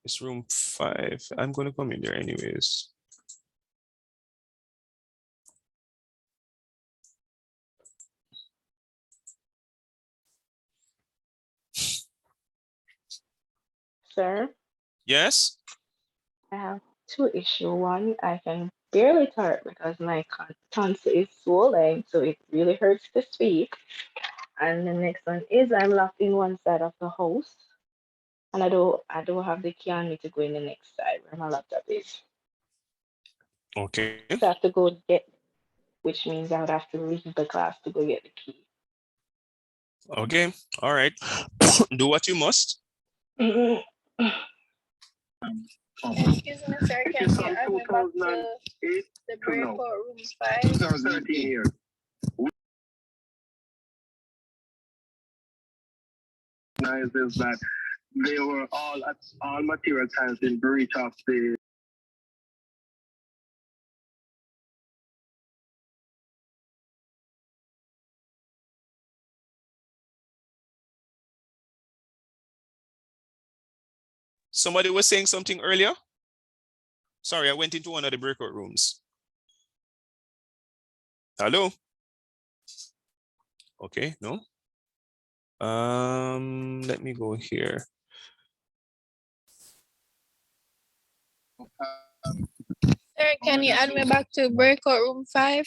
It's room 5. I'm going to come in there anyways. Sir, Yes? I have two issues. One, I can barely talk because my tonsil is swollen, so it really hurts to speak. And the next one is I'm locked in one side of the house, and I don't have the key on me to go in the next side where my laptop is. Okay. So I have to go get, which means I would have to leave the class to go get the key. Okay. All right. Do what you must. Excuse me, sir. Can you add me back to the breakout room 5? 2013 here. Is that they were all material science in breach of the Somebody was saying something earlier. Sorry, I went into one of the breakout rooms. Hello? Okay, no. Let me go here. Sir, can you add me back to breakout room 5?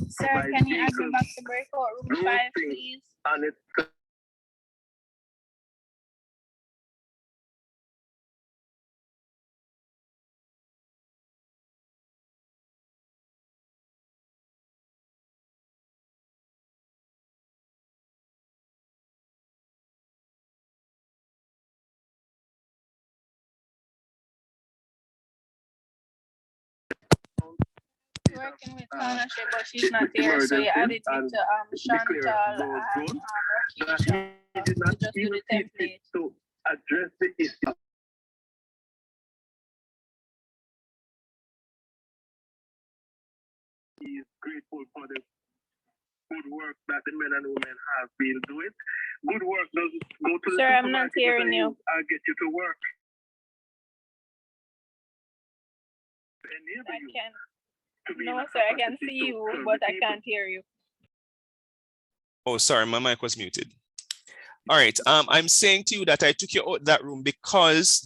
Sir, can you add me back to breakout room 5, please? and it's Working with Tana, but she's not there, so you added me to Chantal and Rakisha to just do the template. to address the issue. He is grateful for the good work that the men and women have been doing. Good work doesn't go to Sir, I'm not hearing you. I'll get you to work. No, sir, I can see you, but I can't hear you. Oh, sorry, my mic was muted. All right. I'm saying to you that I took you out that room because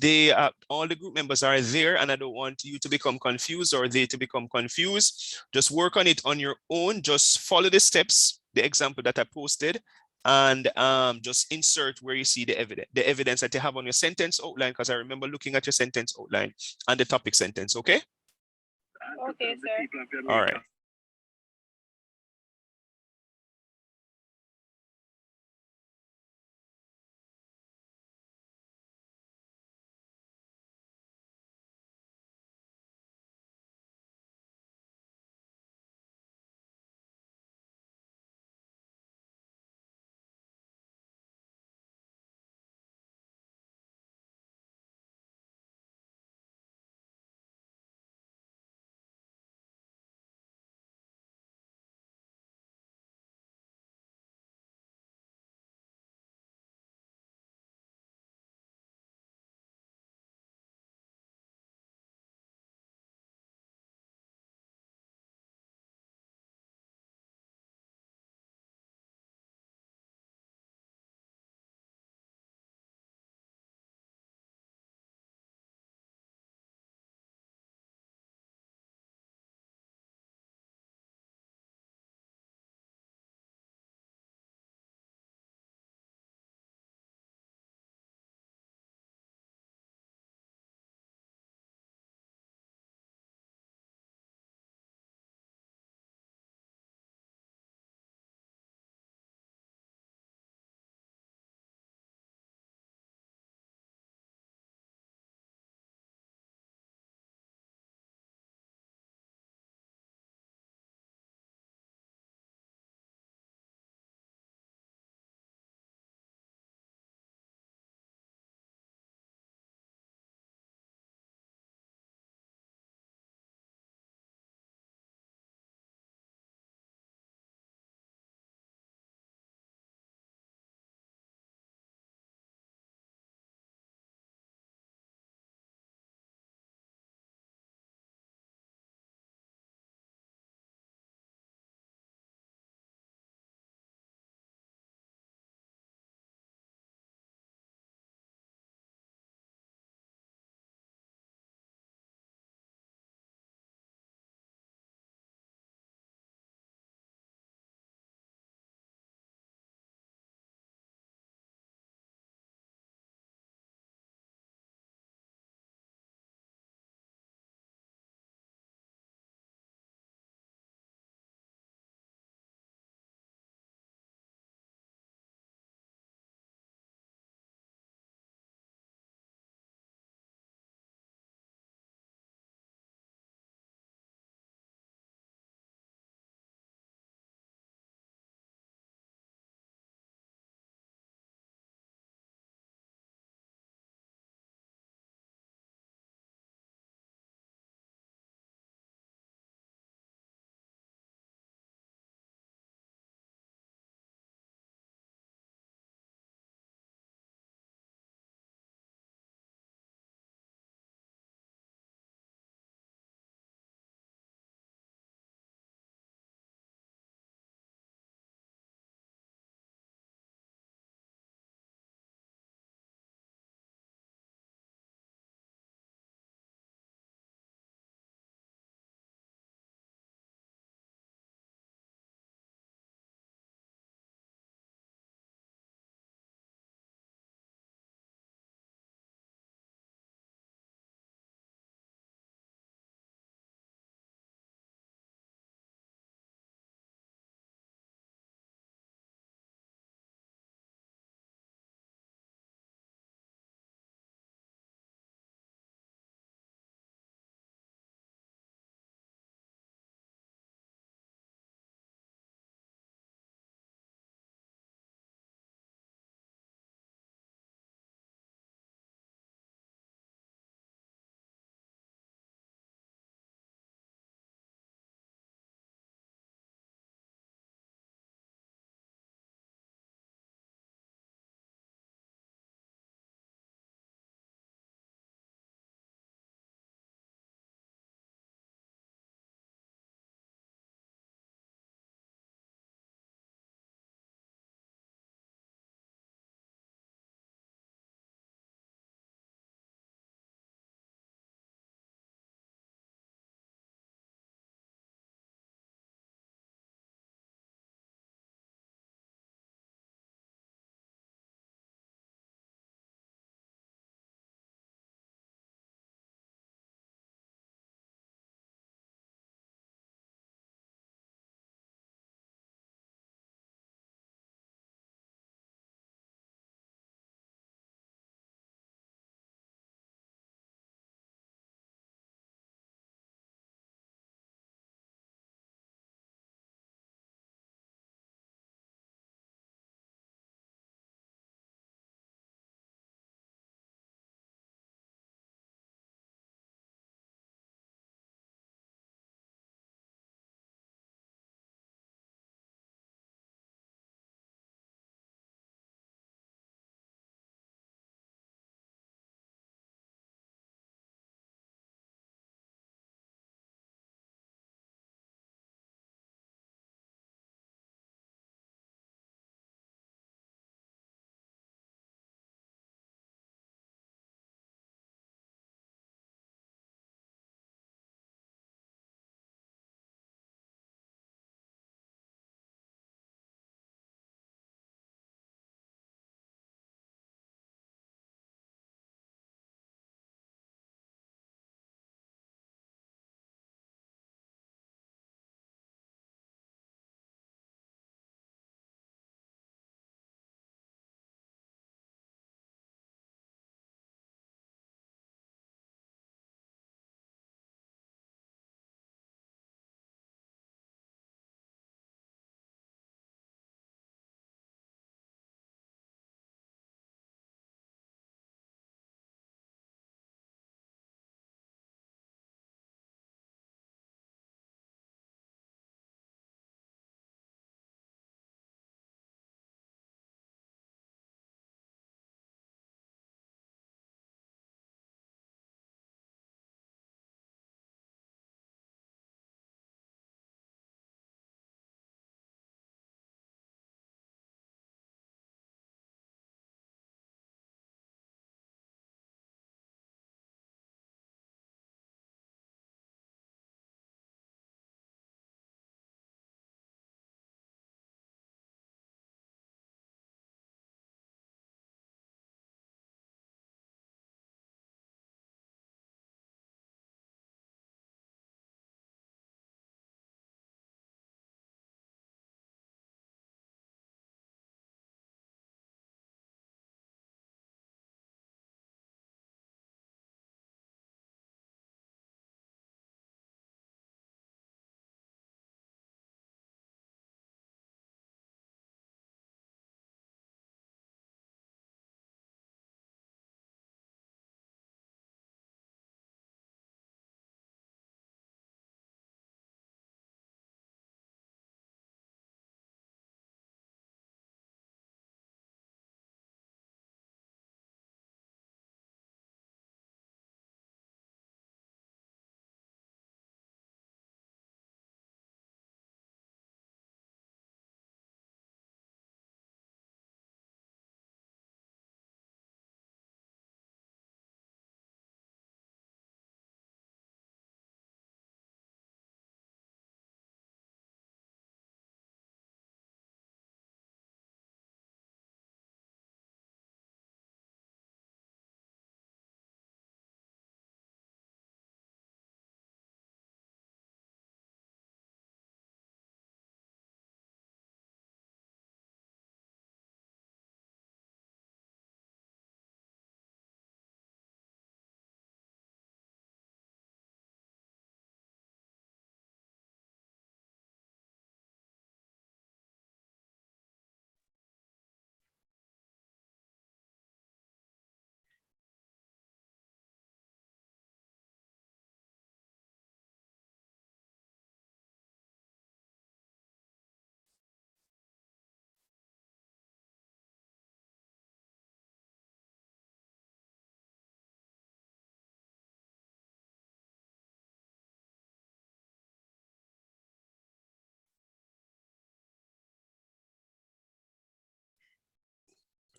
all the group members are there, and I don't want you to become confused or they to become confused. Just work on it on your own. Just follow the steps, the example that I posted, and just insert where you see the evidence that you have on your sentence outline. Because I remember looking at your sentence outline and the topic sentence. Okay. Okay, sir. All right.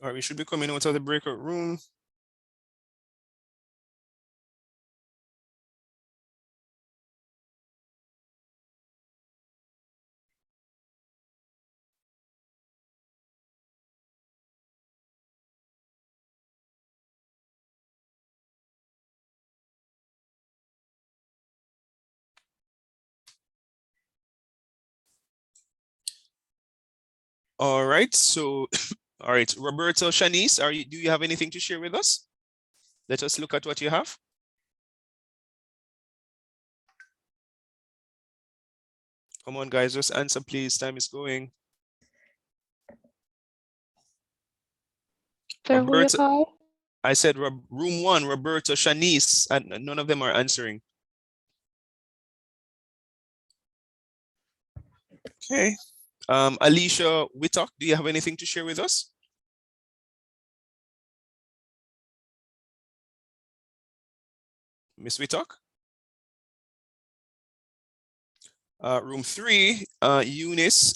All right, we should be coming out of the breakout room. All right, so, all right, Roberto, Shanice, do you have anything to share with us? Let us look at what you have. Come on, guys, just answer, please. Time is going. Sir, who you call? I said room 1, Roberto, Shanice, and none of them are answering. Okay. Alicia Whittock, do you have anything to share with us? Miss Whittock? Room 3, Eunice,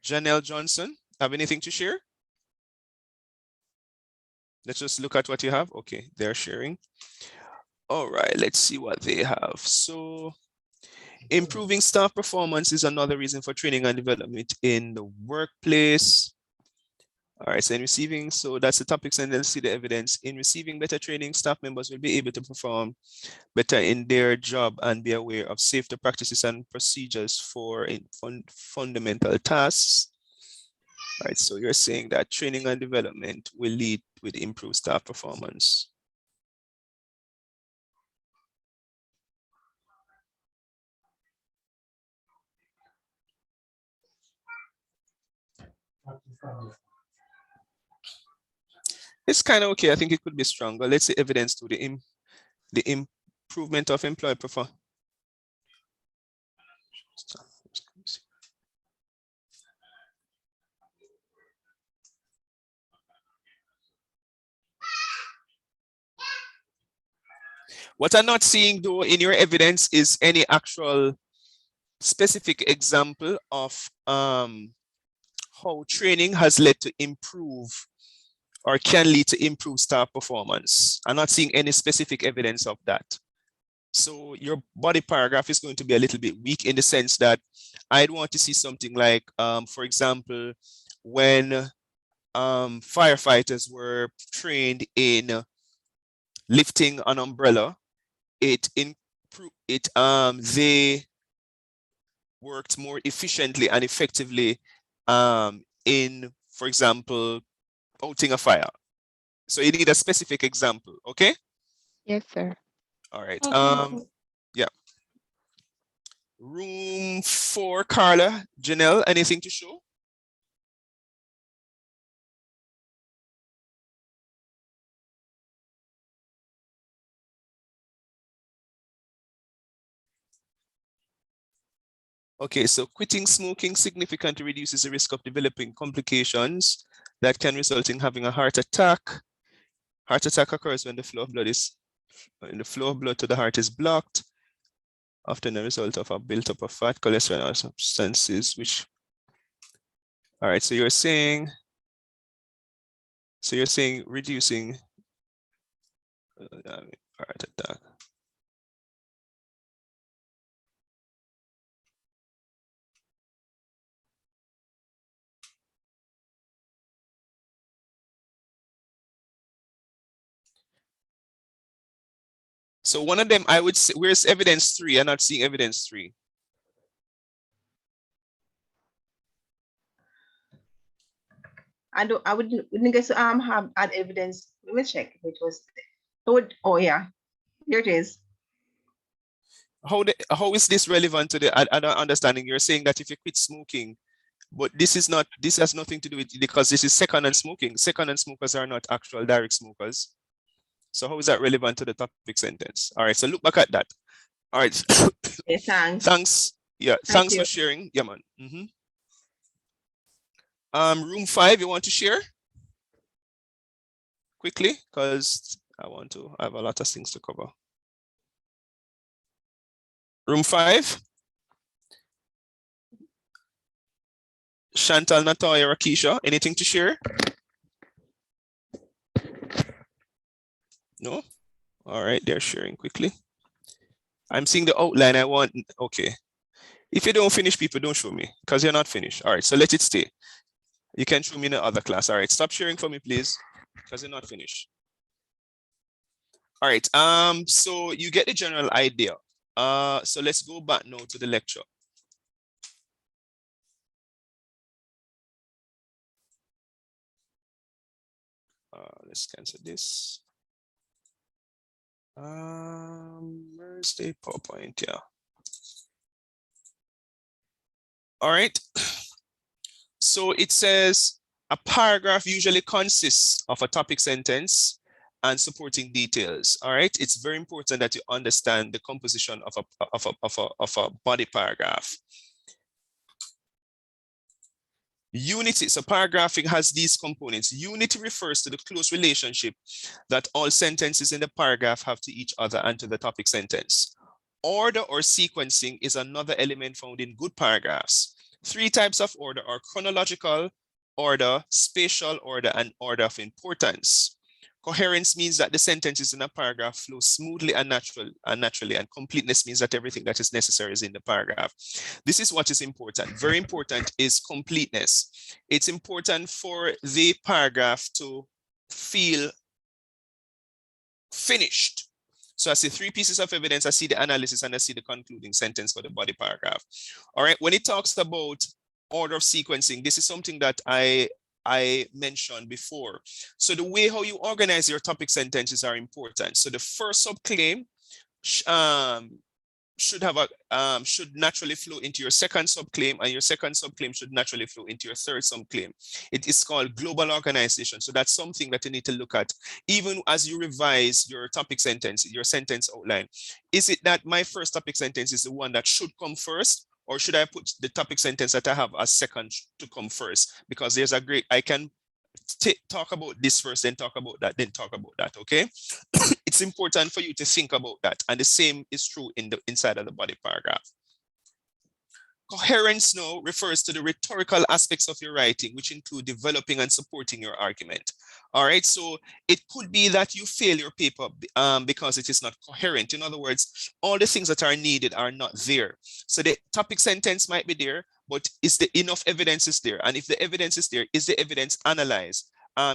Janelle Johnson, have anything to share? Let's just look at what you have. Okay, they're sharing. All right, let's see what they have. So, improving staff performance is another reason for training and development in the workplace. All right, so in receiving, so that's the topics, and then see the evidence. In receiving better training, staff members will be able to perform better in their job and be aware of safety practices and procedures for fundamental tasks. All right, so you're saying that training and development will lead with improved staff performance. It's kind of okay. I think it could be stronger. Let's see evidence to the improvement of employee performance. What I'm not seeing though in your evidence is any actual specific example of how training has led to improve or can lead to improve staff performance. I'm not seeing any specific evidence of that. So your body paragraph is going to be a little bit weak in the sense that I'd want to see something like, for example, when firefighters were trained in lifting an umbrella, they worked more efficiently and effectively in, for example, outing a fire. So you need a specific example, okay? Yes, sir. All right. Okay. Yeah. Room 4, Carla, Janelle, anything to show? Okay, so quitting smoking significantly reduces the risk of developing complications that can result in having a heart attack. Heart attack occurs when the flow of blood to the heart is blocked, often a result of a buildup of fat, cholesterol, or substances which. All right, so you're saying reducing heart attack. So one of them, I would say, where's evidence 3? I'm not seeing evidence 3. I wouldn't guess have add evidence. Let me check if it was. Oh yeah, here it is. How is this relevant to the other understanding? You're saying that if you quit smoking, but this has nothing to do with it because this is second-hand smoking. Second-hand smokers are not actual direct smokers. So how is that relevant to the topic sentence? All right, so look back at that. All right. Okay, thanks. Thanks. Yeah, thanks for sharing. Yeah, man. Room 5, you want to share? Quickly, because I have a lot of things to cover. Room 5. Chantal, Natoya, Rakisha, anything to share? No? All right, they're sharing quickly. I'm seeing the outline. I want, okay. If you don't finish, people, don't show me because you're not finished. All right, so let it stay. You can show me in the other class. All right, stop sharing for me, please, because you're not finished. All right, so you get the general idea. So let's go back now to the lecture. Let's cancel this. Where's the PowerPoint? Yeah. All right. So it says a paragraph usually consists of a topic sentence and supporting details. All right. It's very important that you understand the composition of a body paragraph. Unity, so paragraphing has these components. Unity refers to the close relationship that all sentences in the paragraph have to each other and to the topic sentence. Order or sequencing is another element found in good paragraphs. 3 types of order are chronological order, spatial order, and order of importance. Coherence means that the sentences in a paragraph flow smoothly and naturally, and completeness means that everything that is necessary is in the paragraph. This is what is important. Very important is completeness. It's important for the paragraph to feel finished. So I see 3 pieces of evidence, I see the analysis, and I see the concluding sentence for the body paragraph. All right, when it talks about order of sequencing, this is something that I mentioned before. So the way how you organize your topic sentences are important. So the first subclaim should naturally flow into your second subclaim, and your second subclaim should naturally flow into your third subclaim. It is called global organization. So that's something that you need to look at even as you revise your topic sentence, your sentence outline. Is it that my first topic sentence is the one that should come first, or should I put the topic sentence that I have as second to come first? Because there's a great, I can talk about this first, then talk about that, then talk about that, okay? It's important for you to think about that. And the same is true in the inside of the body paragraph. Coherence now refers to the rhetorical aspects of your writing, which include developing and supporting your argument. All right, so it could be that you fail your paper because it is not coherent. In other words, all the things that are needed are not there. So the topic sentence might be there, but is the enough evidence is there? And if the evidence is there, is the evidence analyzed?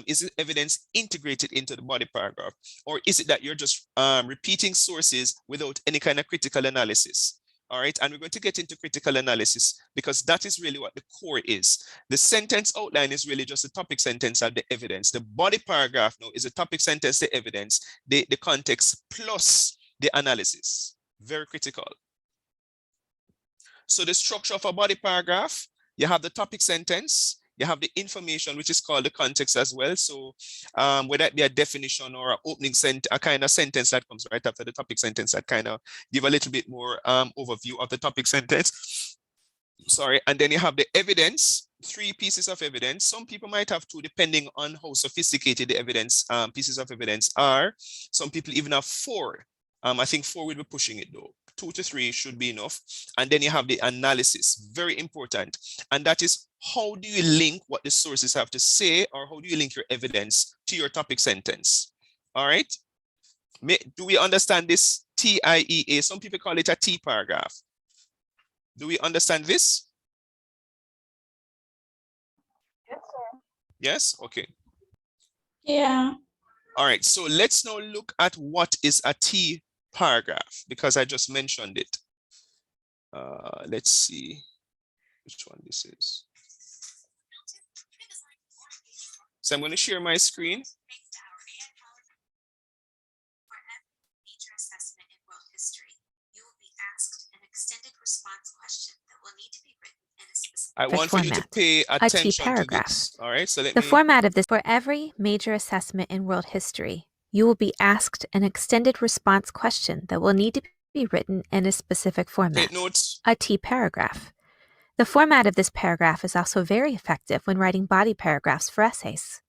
Is the evidence integrated into the body paragraph? Or is it that you're just repeating sources without any kind of critical analysis? All right, and we're going to get into critical analysis because that is really what the core is. The sentence outline is really just the topic sentence and the evidence. The body paragraph now is the topic sentence, the evidence, the context plus the analysis. Very critical. So the structure of a body paragraph, you have the topic sentence, you have the information, which is called the context as well. So whether it be a definition or an opening sentence, a kind of sentence that comes right after the topic sentence that kind of give a little bit more overview of the topic sentence. Sorry, and then you have the evidence, 3 pieces of evidence. Some people might have 2 depending on how sophisticated the evidence pieces of evidence are. Some people even have 4. I think 4 will be pushing it though. 2 to 3 should be enough. And then you have the analysis, very important. And that is, how do you link what the sources have to say, or how do you link your evidence to your topic sentence? All right. Do we understand this TIEA? Some people call it a T paragraph. Do we understand this? Yes, sir. Yes? Okay. Yeah. All right. So let's now look at what is a T paragraph, because I just mentioned it. Let's see which one this is. So I'm going to share my screen. I want for you to pay attention to this. All right, so The format of this, for every major assessment in world history, you will be asked an extended response question that will need to be written in a specific format. Take notes. A T paragraph. The format of this paragraph is also very effective when writing body paragraphs for essays.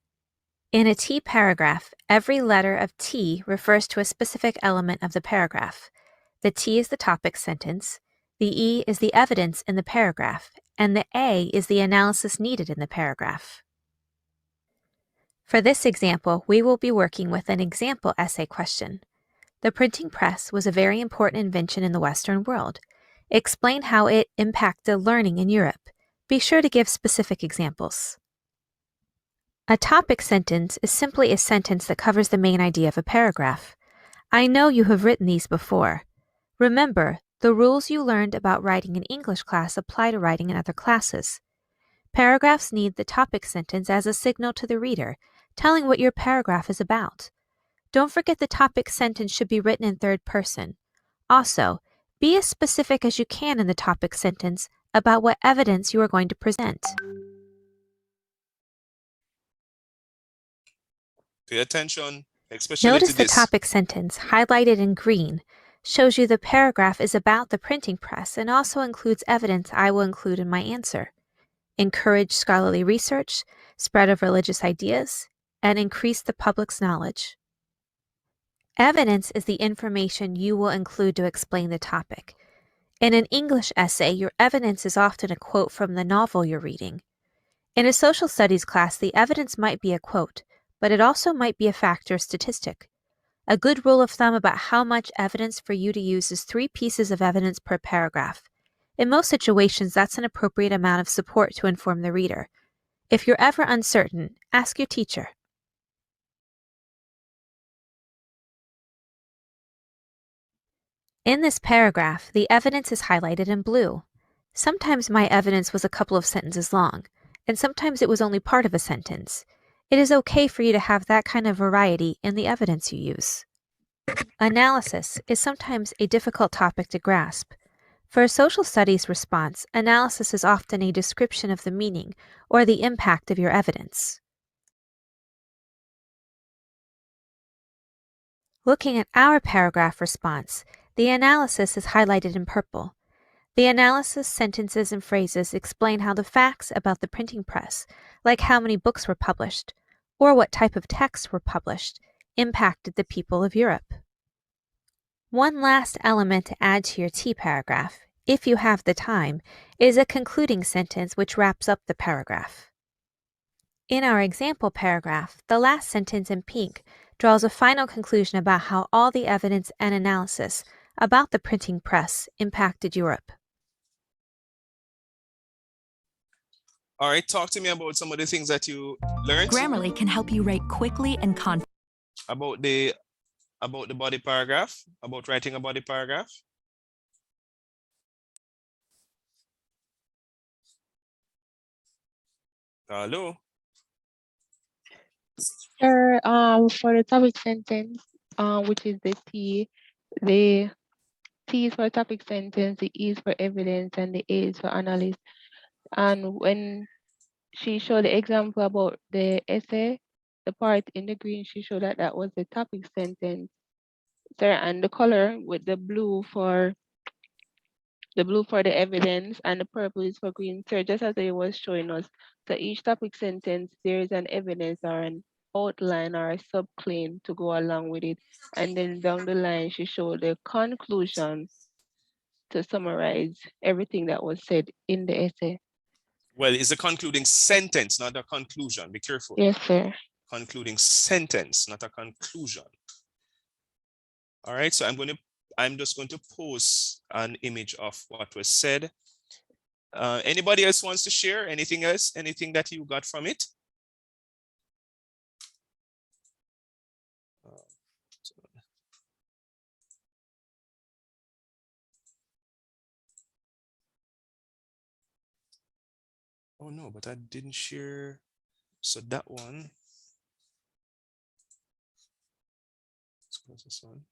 In a T paragraph, every letter of T refers to a specific element of the paragraph. The T is the topic sentence, the E is the evidence in the paragraph, and the A is the analysis needed in the paragraph. For this example, we will be working with an example essay question. The printing press was a very important invention in the Western world. Explain how it impacted learning in Europe. Be sure to give specific examples. A topic sentence is simply a sentence that covers the main idea of a paragraph. I know you have written these before. Remember, the rules you learned about writing in English class apply to writing in other classes. Paragraphs need the topic sentence as a signal to the reader, telling what your paragraph is about. Don't forget the topic sentence should be written in third person. Also, be as specific as you can in the topic sentence about what evidence you are going to present. Pay attention, especially Notice to the this. topic sentence, highlighted in green, shows you the paragraph is about the printing press and also includes evidence I will include in my answer. Encourage scholarly research, spread of religious ideas, and increase the public's knowledge. Evidence is the information you will include to explain the topic. In an English essay, your evidence is often a quote from the novel you're reading. In a social studies class, the evidence might be a quote, but it also might be a fact or statistic. A good rule of thumb about how much evidence for you to use is 3 pieces of evidence per paragraph. In most situations, that's an appropriate amount of support to inform the reader. If you're ever uncertain, ask your teacher. In this paragraph, the evidence is highlighted in blue. Sometimes my evidence was a couple of sentences long, and sometimes it was only part of a sentence. It is okay for you to have that kind of variety in the evidence you use. Analysis is sometimes a difficult topic to grasp. For a social studies response, analysis is often a description of the meaning or the impact of your evidence. Looking at our paragraph response, the analysis is highlighted in purple. The analysis sentences and phrases explain how the facts about the printing press, like how many books were published, or what type of texts were published, impacted the people of Europe. One last element to add to your T paragraph, if you have the time, is a concluding sentence which wraps up the paragraph. In our example paragraph, the last sentence in pink draws a final conclusion about how all the evidence and analysis about the printing press impacted Europe. All right, talk to me about some of the things that you learned. Grammarly can help you write quickly and about the body paragraph, about writing a body paragraph. Hello. Sir, for the topic sentence, which is the T is for topic sentence, the E is for evidence, and the A is for analysis. And when she showed the example about the essay, the part in the green, she showed that that was the topic sentence. Sir, and the color with the blue for the evidence and the purple is for green. Sir, just as it was showing us, so each topic sentence, there is an evidence or an outline or a subclaim to go along with it. And then down the line, she showed the conclusion to summarize everything that was said in the essay. Well, it's a concluding sentence, not a conclusion. Be careful. Yes, sir. Concluding sentence, not a conclusion. All right, so I'm just going to post an image of what was said. Anybody else wants to share anything else? Anything that you got from it? Oh no, but I didn't share. So that one. Let's close this one.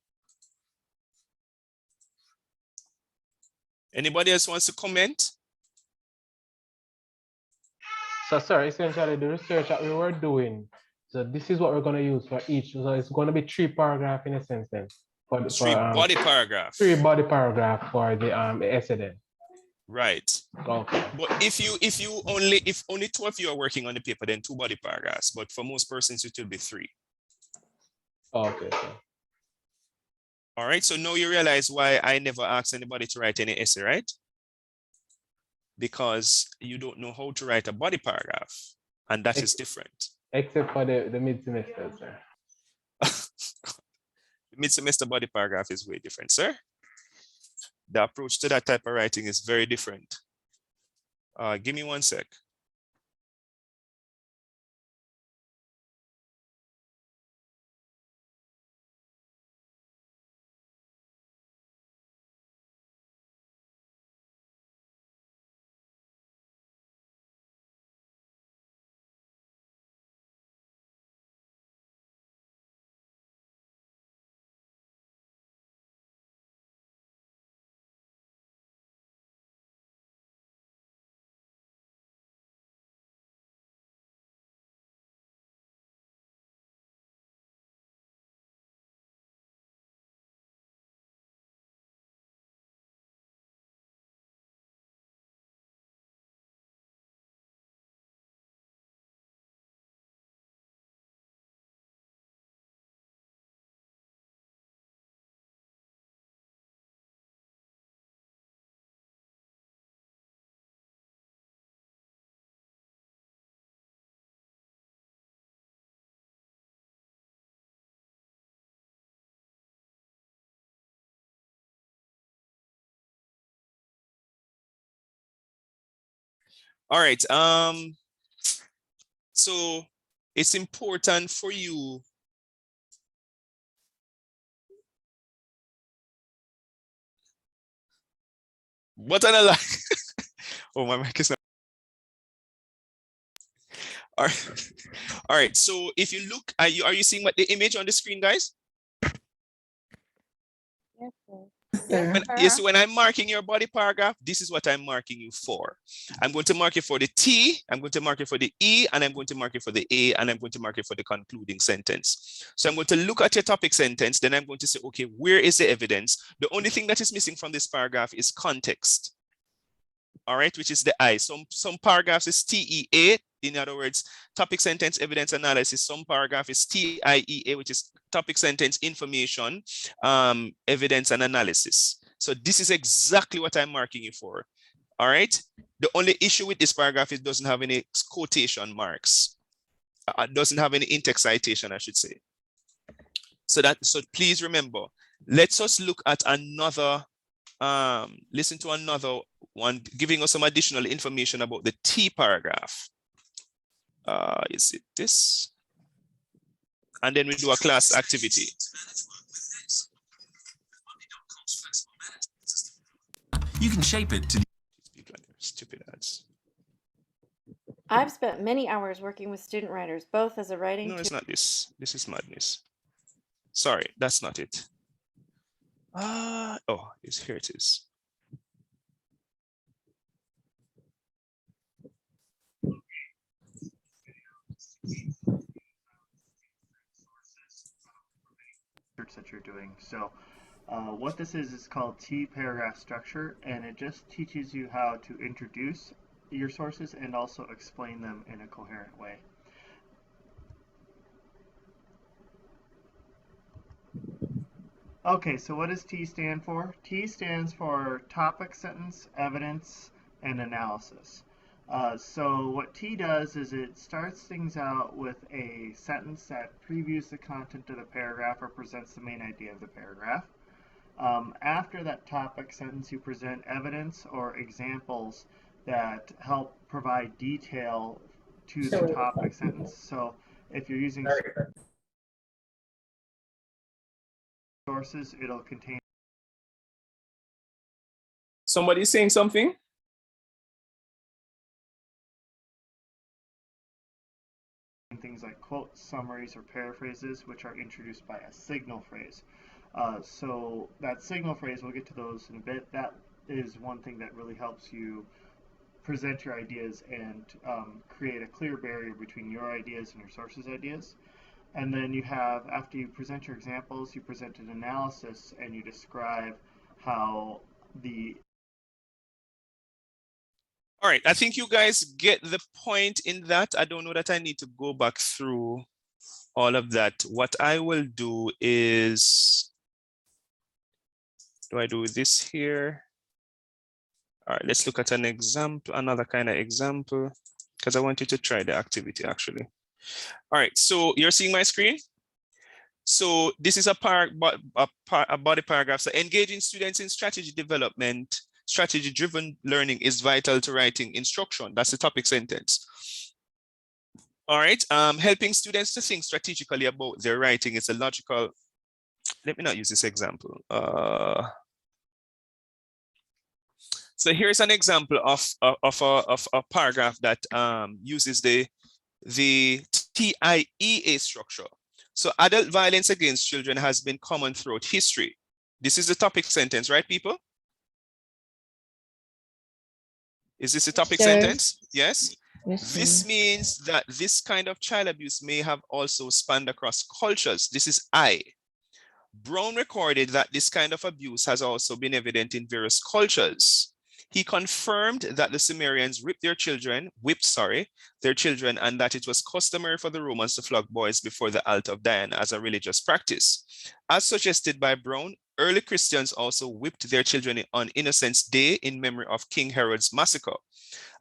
Anybody else wants to comment? So, sir, essentially the research that we were doing, so this is what we're going to use for each. So it's going to be 3 paragraphs in a sense then. For 3 body paragraph. 3 body paragraph for the essay then. Right. Okay. But if only 2 of you are working on the paper, then 2 body paragraphs. But for most persons, it will be 3. Okay. Sir. All right. So now you realize why I never asked anybody to write any essay, right? Because you don't know how to write a body paragraph, and that is different. Except for the mid-semester, sir. The mid-semester body paragraph is way different, sir. The approach to that type of writing is very different. Give me 1 sec. All right. So it's important for you what an like. Oh, my mic is not. All right. All right. So if you look, are you seeing what the image on the screen, guys? Yes, sir. Yes, when I'm marking your body paragraph, this is what I'm marking you for. I'm going to mark it for the T, I'm going to mark it for the E, and I'm going to mark it for the A, and I'm going to mark it for the concluding sentence. So I'm going to look at your topic sentence, then I'm going to say, okay, where is the evidence? The only thing that is missing from this paragraph is context. All right, which is the I. Some paragraphs is TEA, in other words, topic sentence evidence analysis. Some paragraph is TIEA, which is topic sentence information, evidence and analysis. So this is exactly what I'm marking you for. All right. The only issue with this paragraph is it doesn't have any quotation marks. Doesn't have any in-text citation, I should say. So please remember, let's us look at another, listen to another one giving us some additional information about the T paragraph. Is it this? And then we do a class activity. You can shape it to stupid ads. I've spent many hours working with student writers, both as a writing. No, it's not this. This is madness. Sorry, that's not it. Oh, here it is. That you're doing. So what this is called T paragraph structure, and it just teaches you how to introduce your sources and also explain them in a coherent way. Okay, so what does T stand for? T stands for topic, sentence, evidence, and analysis. So what T does is it starts things out with a sentence that previews the content of the paragraph or presents the main idea of the paragraph. After that topic sentence, you present evidence or examples that help provide detail to the topic sentence. So if you're using sources, it'll contain. Somebody's saying something? Things like quotes, summaries, or paraphrases, which are introduced by a signal phrase. So that signal phrase, we'll get to those in a bit, that is one thing that really helps you present your ideas and create a clear barrier between your ideas and your source's ideas. And then you have, after you present your examples, you present an analysis and you describe how the... All right, I think you guys get the point in that. I don't know that I need to go back through all of that. What I will do is, do I do this here? All right, let's look at an example, another kind of example, because I want you to try the activity actually. All right, so you're seeing my screen? So this is a body paragraph. So engaging students in strategy development, strategy-driven learning is vital to writing instruction. That's the topic sentence. All right, helping students to think strategically about their writing is a logical. Let me not use this example. So here's an example of a paragraph that uses the TIEA structure. So adult violence against children has been common throughout history. This is the topic sentence, right, people? Is this a topic sentence? Yes. This means that this kind of child abuse may have also spanned across cultures. This is I. Brown recorded that this kind of abuse has also been evident in various cultures. He confirmed that the Sumerians whipped their children, and that it was customary for the Romans to flog boys before the altar of Diana as a religious practice. As suggested by Brown, early Christians also whipped their children on Innocents' Day in memory of King Herod's massacre.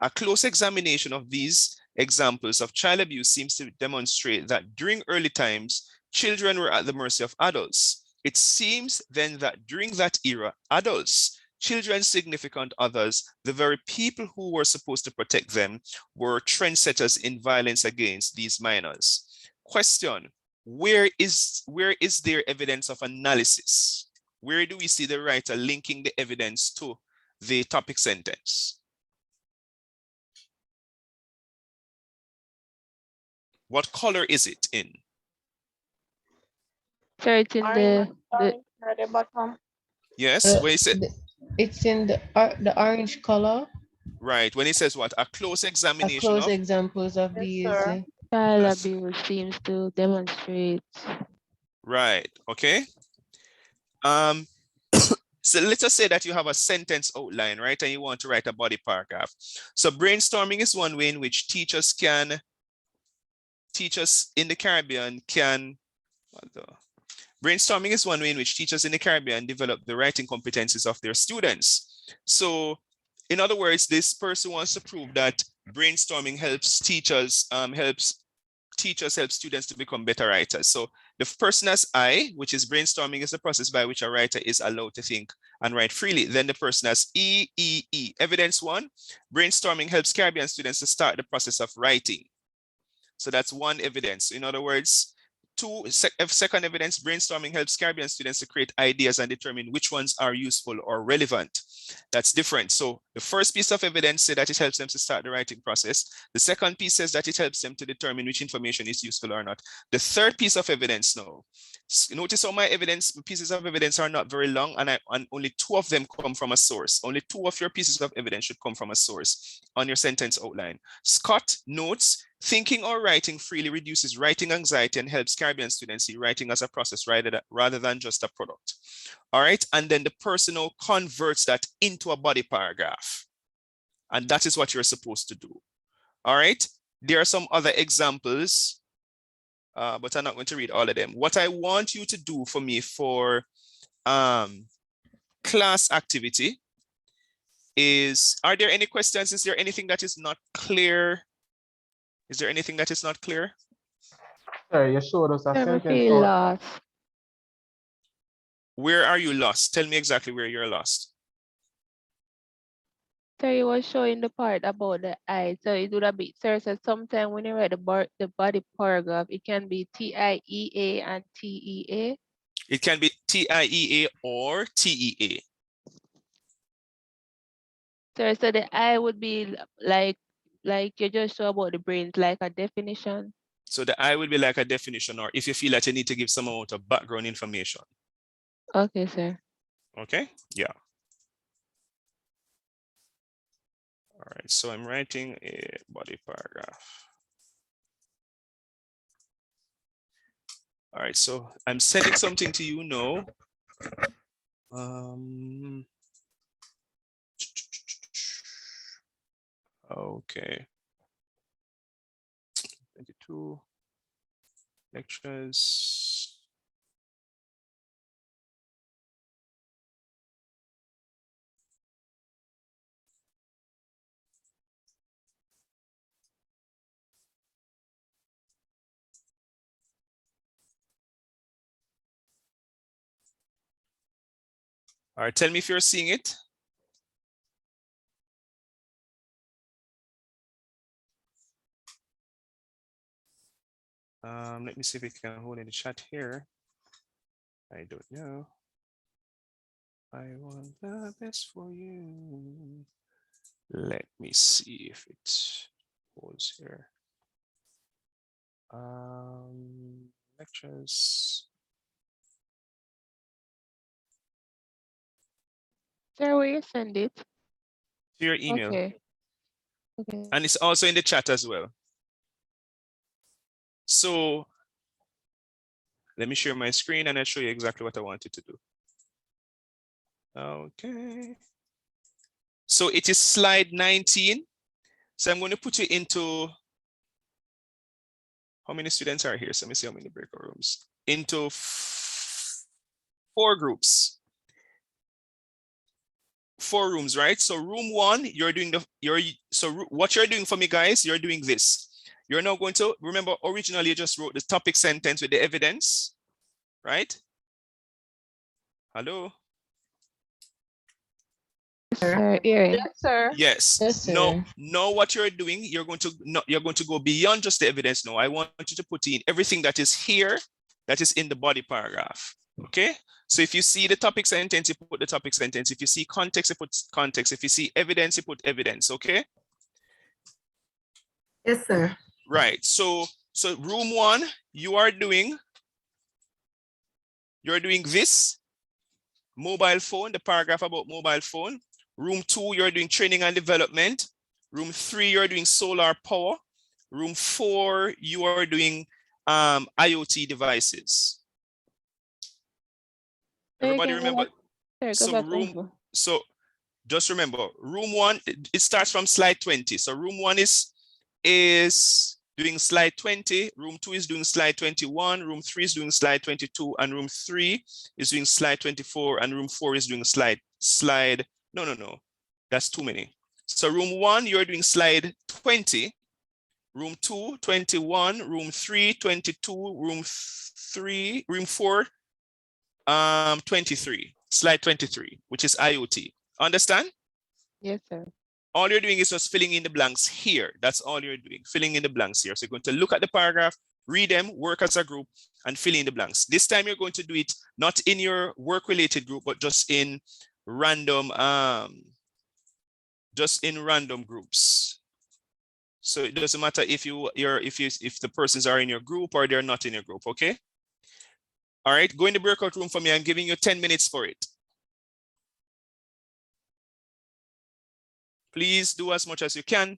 A close examination of these examples of child abuse seems to demonstrate that during early times, children were at the mercy of adults. It seems then that during that era, adults, children, significant others, the very people who were supposed to protect them, were trendsetters in violence against these minors. Question: where is there evidence of analysis? Where do we see the writer linking the evidence to the topic sentence? What color is it in? So it's in the bottom. Yes, where is it? It's in the orange color. Right, when it says what? A close examination Close of examples of these. child abuse seems to demonstrate. Right, okay. So let us say that you have a sentence outline, right? And you want to write a body paragraph. So brainstorming is one way in which teachers in the Caribbean brainstorming is one way in which teachers in the Caribbean develop the writing competencies of their students. So in other words, this person wants to prove that brainstorming helps help students to become better writers. So the person as I, which is brainstorming, is the process by which a writer is allowed to think and write freely. Then the person as E. Evidence one, brainstorming helps Caribbean students to start the process of writing. So that's one evidence. In other words, second evidence, brainstorming helps Caribbean students to create ideas and determine which ones are useful or relevant. That's different. So the first piece of evidence says that it helps them to start the writing process. The second piece says that it helps them to determine which information is useful or not. The third piece of evidence now, notice how my pieces of evidence are not very long, and only two of them come from a source. Only two of your pieces of evidence should come from a source on your sentence outline. Scott notes, thinking or writing freely reduces writing anxiety and helps Caribbean students see writing as a process rather than just a product. All right, and then the person now converts that into a body paragraph. And that is what you're supposed to do. All right, there are some other examples, but I'm not going to read all of them. What I want you to do for me for class activity is, are there any questions? Is there anything that is not clear? Is there anything that is not clear? Sir, you showed us a I sentence. feel lost. Where are you lost? Tell me exactly where you're lost. So you was showing the part about the I. So it would have been, sir said sometimes when you write the body paragraph, it can be TIEA and TEA. It can be TIEA or TEA. So the I would be like you just show about the brains, like a definition. So the I will be like a definition, or if you feel that you need to give some amount of background information. Okay, sir. Okay, yeah. All right, so I'm writing a body paragraph. All right, so I'm sending something to you now. Okay. 22 lectures. All right, tell me if you're seeing it. Let me see if we can hold in the chat here. I don't know. I want the best for you. Let me see if it holds here. Lectures. Sir, will you send it? To your email. Okay. Okay. And it's also in the chat as well. So let me share my screen and I'll show you exactly what I wanted to do. Okay. So it is slide 19. So I'm going to put you into, how many students are here? So let me see how many breakout rooms. Into 4 groups. 4 rooms, right? So room 1, you're doing what you're doing for me, guys, you're doing this. You're now going to, remember, originally you just wrote the topic sentence with the evidence, right? Hello? Sir, hearing. Yes, sir. Yes. Yes, sir. No, what you're doing, you're going to go beyond just the evidence now. I want you to put in everything that is here, that is in the body paragraph. Okay? So if you see the topic sentence, you put the topic sentence. If you see context, you put context. If you see evidence, you put evidence. Okay? Yes, sir. Right. So room 1, you're doing this mobile phone, the paragraph about mobile phone. Room 2, you're doing training and development. Room 3, you're doing solar power. Room 4, you are doing IoT devices. Everybody remember? So just remember, room 1, it starts from slide 20. So room 1 is doing slide 20, room 2 is doing slide 21, room 3 is doing slide 22, and room 3 is doing slide 24, and room 4 is doing no, that's too many. So room 1, you're doing slide 20, room 2, 21, room 3, 22, room 4, 23, slide 23, which is IoT. Understand? Yes, sir. All you're doing is just filling in the blanks here. That's all you're doing, filling in the blanks here. So you're going to look at the paragraph, read them, work as a group, and fill in the blanks. This time you're going to do it not in your work-related group, but just in random, groups. So it doesn't matter if the persons are in your group or they're not in your group. Okay. All right. Go in the breakout room for me. I'm giving you 10 minutes for it. Please do as much as you can.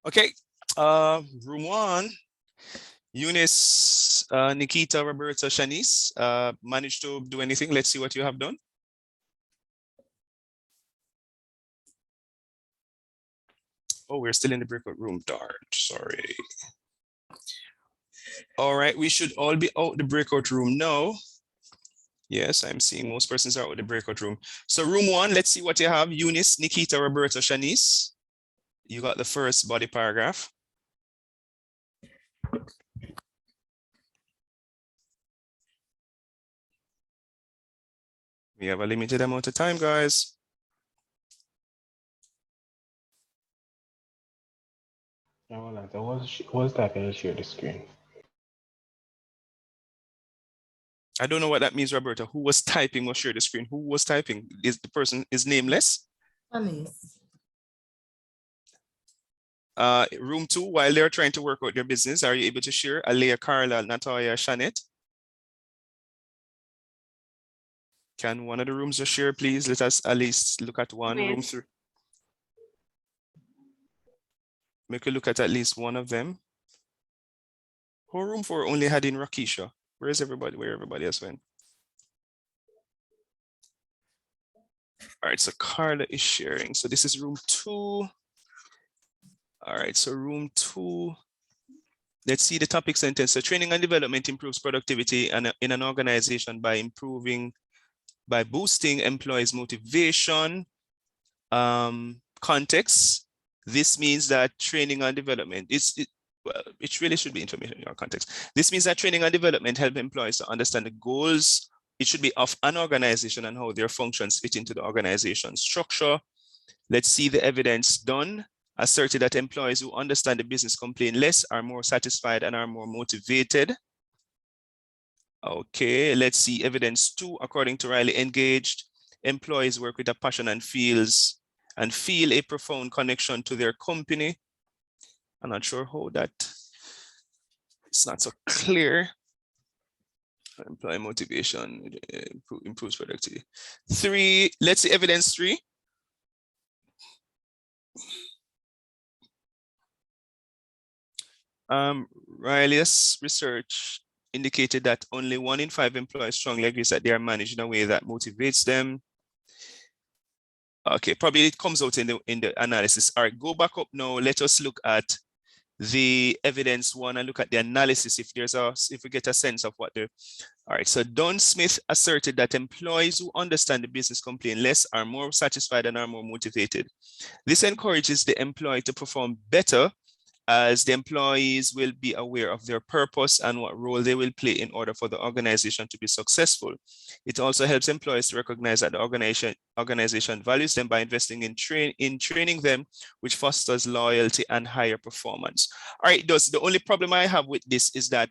Okay, room one, Eunice, Nikita, Roberta, Shanice, managed to do anything? Let's see what you have done. Oh, we're still in the breakout room. Darn, sorry. All right, we should all be out the breakout room now. Yes, I'm seeing most persons are out the breakout room. So room one, let's see what you have. Eunice, Nikita, Roberta, Shanice. You got the first body paragraph. We have a limited amount of time, guys. I was typing to share the screen. I don't know what that means, Roberta. Who was typing or share the screen? Who was typing? Is the person is nameless? Shanice. Room two, while they're trying to work out their business, are you able to share? Alea, Carla, Natalia, Shanette? Can one of the rooms just share, please? Let us at least look at one. Room three. Make a look at least one of them. Whole room four only had in Rakisha. Where is everybody? Where everybody else went? All right, so Carla is sharing. So this is room two. All right, so room two. Let's see the topic sentence. So training and development improves productivity in an organization by boosting employees' motivation. Context. This means that training and development, well, it really should be information in your context. This means that training and development help employees to understand the goals. It should be of an organization and how their functions fit into the organization structure. Let's see the evidence done. Asserted that employees who understand the business complain less, are more satisfied, and are more motivated. Okay, let's see evidence two. According to Riley, engaged employees work with a passion and feel a profound connection to their company. I'm not sure how that, it's not so clear. Employee motivation improves productivity. Three, let's see evidence three. Riley's research indicated that only 1 in 5 employees strongly agrees that they are managed in a way that motivates them. Okay, probably it comes out in the analysis. All right, go back up now. Let us look at the evidence one and look at the analysis if we get a sense of what the. All right, so Don Smith asserted that employees who understand the business complain less, are more satisfied, and are more motivated. This encourages the employee to perform better, as the employees will be aware of their purpose and what role they will play in order for the organization to be successful. It also helps employees to recognize that the organization values them by investing in training them, which fosters loyalty and higher performance. All right, the only problem I have with this is that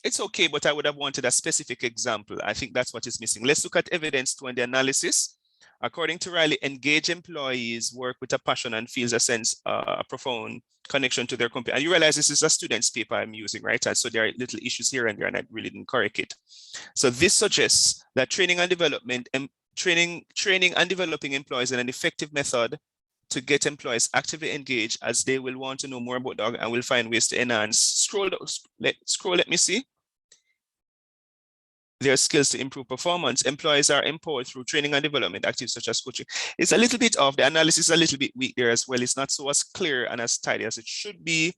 it's okay, but I would have wanted a specific example. I think that's what is missing. Let's look at evidence two and the analysis. According to Riley, engaged employees work with a passion and feels a profound connection to their company. And you realize this is a student's paper I'm using, right? And so there are little issues here and there, and I really didn't correct it. So this suggests that training and developing employees in an effective method to get employees actively engaged, as they will want to know more about the org and will find ways to enhance. Scroll, let me see. Their skills to improve performance. Employees are empowered through training and development activities such as coaching. It's a little bit off. The analysis is a little bit weak there as well. It's not so as clear and as tidy as it should be.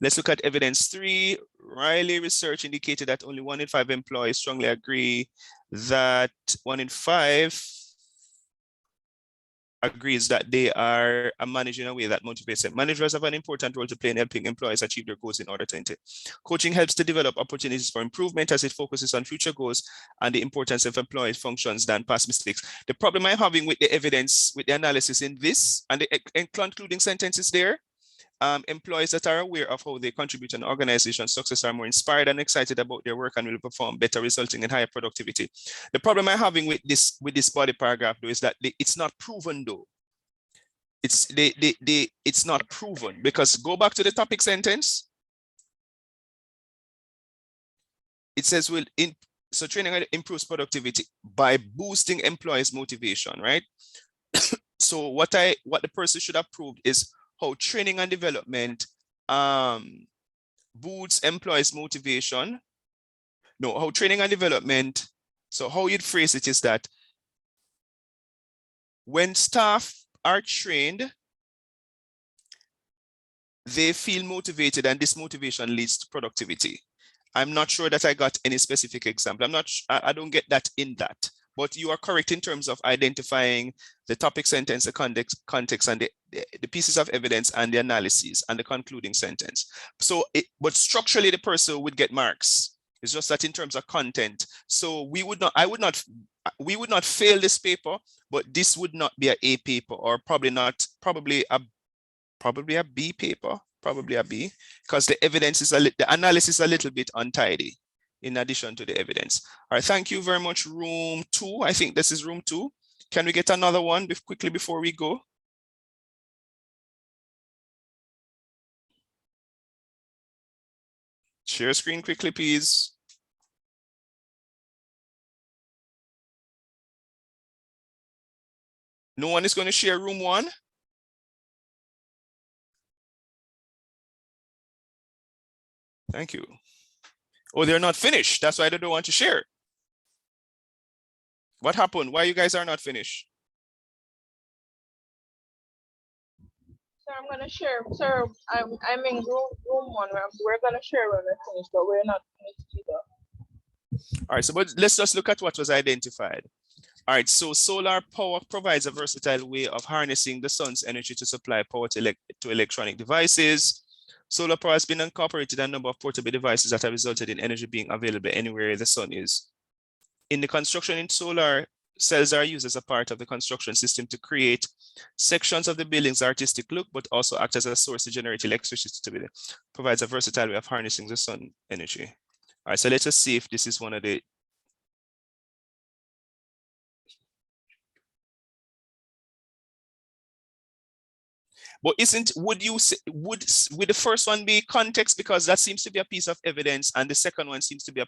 Let's look at evidence three. Riley research indicated that only 1 in 5 employees strongly agree that 1 in 5 agrees that they are managed in a way that motivates them. Managers have an important role to play in helping employees achieve their goals in order to enter. Coaching helps to develop opportunities for improvement, as it focuses on future goals and the importance of employee functions than past mistakes. The problem I'm having with the evidence, with the analysis in this and the concluding sentences there, employees that are aware of how they contribute to an organization's success are more inspired and excited about their work and will perform better, resulting in higher productivity. The problem I'm having with this body paragraph though is that it's not proven though. It's not proven, because go back to the topic sentence. It says so training improves productivity by boosting employees' motivation, right? So what the person should have proved is how training and development boosts employees' motivation. No, how training and development, so how you'd phrase it is that when staff are trained, they feel motivated, and this motivation leads to productivity. I'm not sure that I got any specific example. I don't get that in that, but you are correct in terms of identifying the topic sentence, the context, and the pieces of evidence and the analysis and the concluding sentence. So, but structurally the person would get marks. It's just that in terms of content. So we would not fail this paper, but this would not be an A paper, or probably a B paper, probably a B, because the evidence is the analysis is a little bit untidy in addition to the evidence. All right, thank you very much. Room 2, I think this is room 2. Can we get another one quickly before we go? Share screen quickly, please. No one is going to share room 1? Thank you. Oh, they're not finished. That's why they don't want to share. What happened? Why you guys are not finished? So I'm gonna share. Sir, I'm in room 1. We're gonna share when we're finished, but we're not finished either. All right, so but let's just look at what was identified. All right, so solar power provides a versatile way of harnessing the sun's energy to supply power to electronic devices. Solar power has been incorporated in a number of portable devices that have resulted in energy being available anywhere the sun is. In the construction in solar, cells are used as a part of the construction system to create sections of the building's artistic look, but also act as a source to generate electricity. Provides a versatile way of harnessing the sun energy. All right, so let's just see if this is one of the But would the first one be context, because that seems to be a piece of evidence, and the second one seems to be a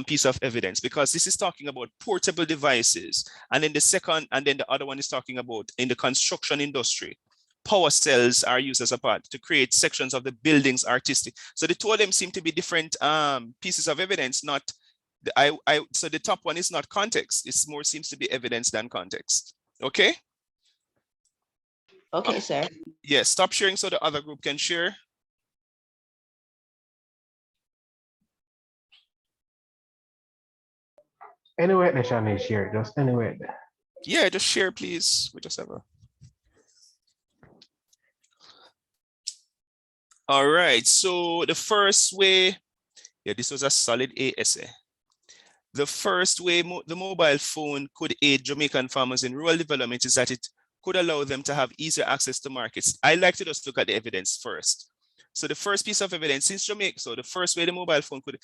piece of evidence, because this is talking about portable devices, and then the other one is talking about in the construction industry, power cells are used as a part to create sections of the building's artistic. So the two of them seem to be different pieces of evidence. Not so the top one is not context. It more seems to be evidence than context. Okay. Okay, sir. Yes, stop sharing so the other group can share. Anywhere they shall need share, just anywhere there. Yeah, just share, please. We just have a. All right, so the first way, yeah, this was a solid A essay. The first way the mobile phone could aid Jamaican farmers in rural development is that it could allow them to have easier access to markets. I like to just look at the evidence first. So the first piece of evidence since Jamaica, so the first way the mobile phone could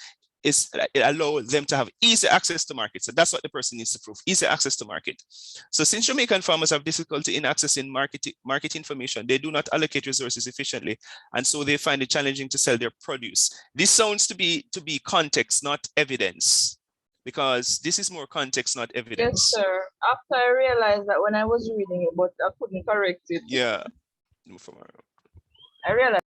is allow them to have easy access to market. So that's what the person needs to prove, easy access to market. So since Jamaican farmers have difficulty in accessing market information, they do not allocate resources efficiently, and so they find it challenging to sell their produce. This sounds to be context, not evidence, because this is more context, not evidence. Yes, sir. After I realized that when I was reading it, but I couldn't correct it. Yeah. I realized.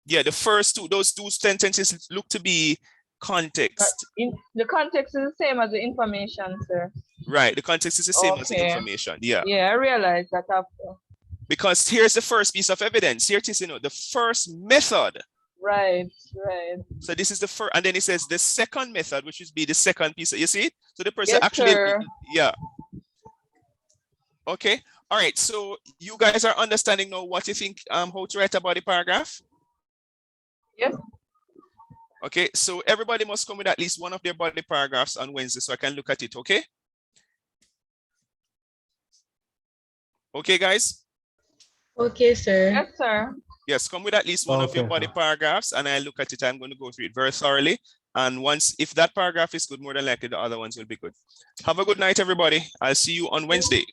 Yeah, the first those two sentences look to be context. The context is the same as the information, sir. Right, the context is the same as the information. Yeah. Yeah, I realized that after. Because here's the first piece of evidence. Here it is, the first method. Right. So this is the first, and then it says the second method, which would be the second piece. You see? So the person yes, actually, sir. Yeah. Okay. All right. So you guys are understanding now what you think how to write about the paragraph? Yes. Okay. So everybody must come with at least one of their body paragraphs on Wednesday so I can look at it. Okay. Okay, guys. Okay, sir. Yes, sir. Yes, come with at least one of your body paragraphs, and I look at it. I'm going to go through it very thoroughly. And if that paragraph is good, more than likely the other ones will be good. Have a good night, everybody. I'll see you on Wednesday.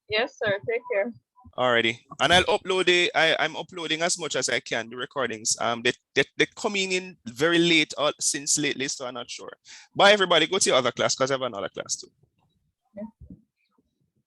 Yes, sir. Take care. Alrighty. And I'll upload it. I'm uploading as much as I can, the recordings. They're coming in very late since lately, so I'm not sure. Bye, everybody. Go to your other class because I have another class too.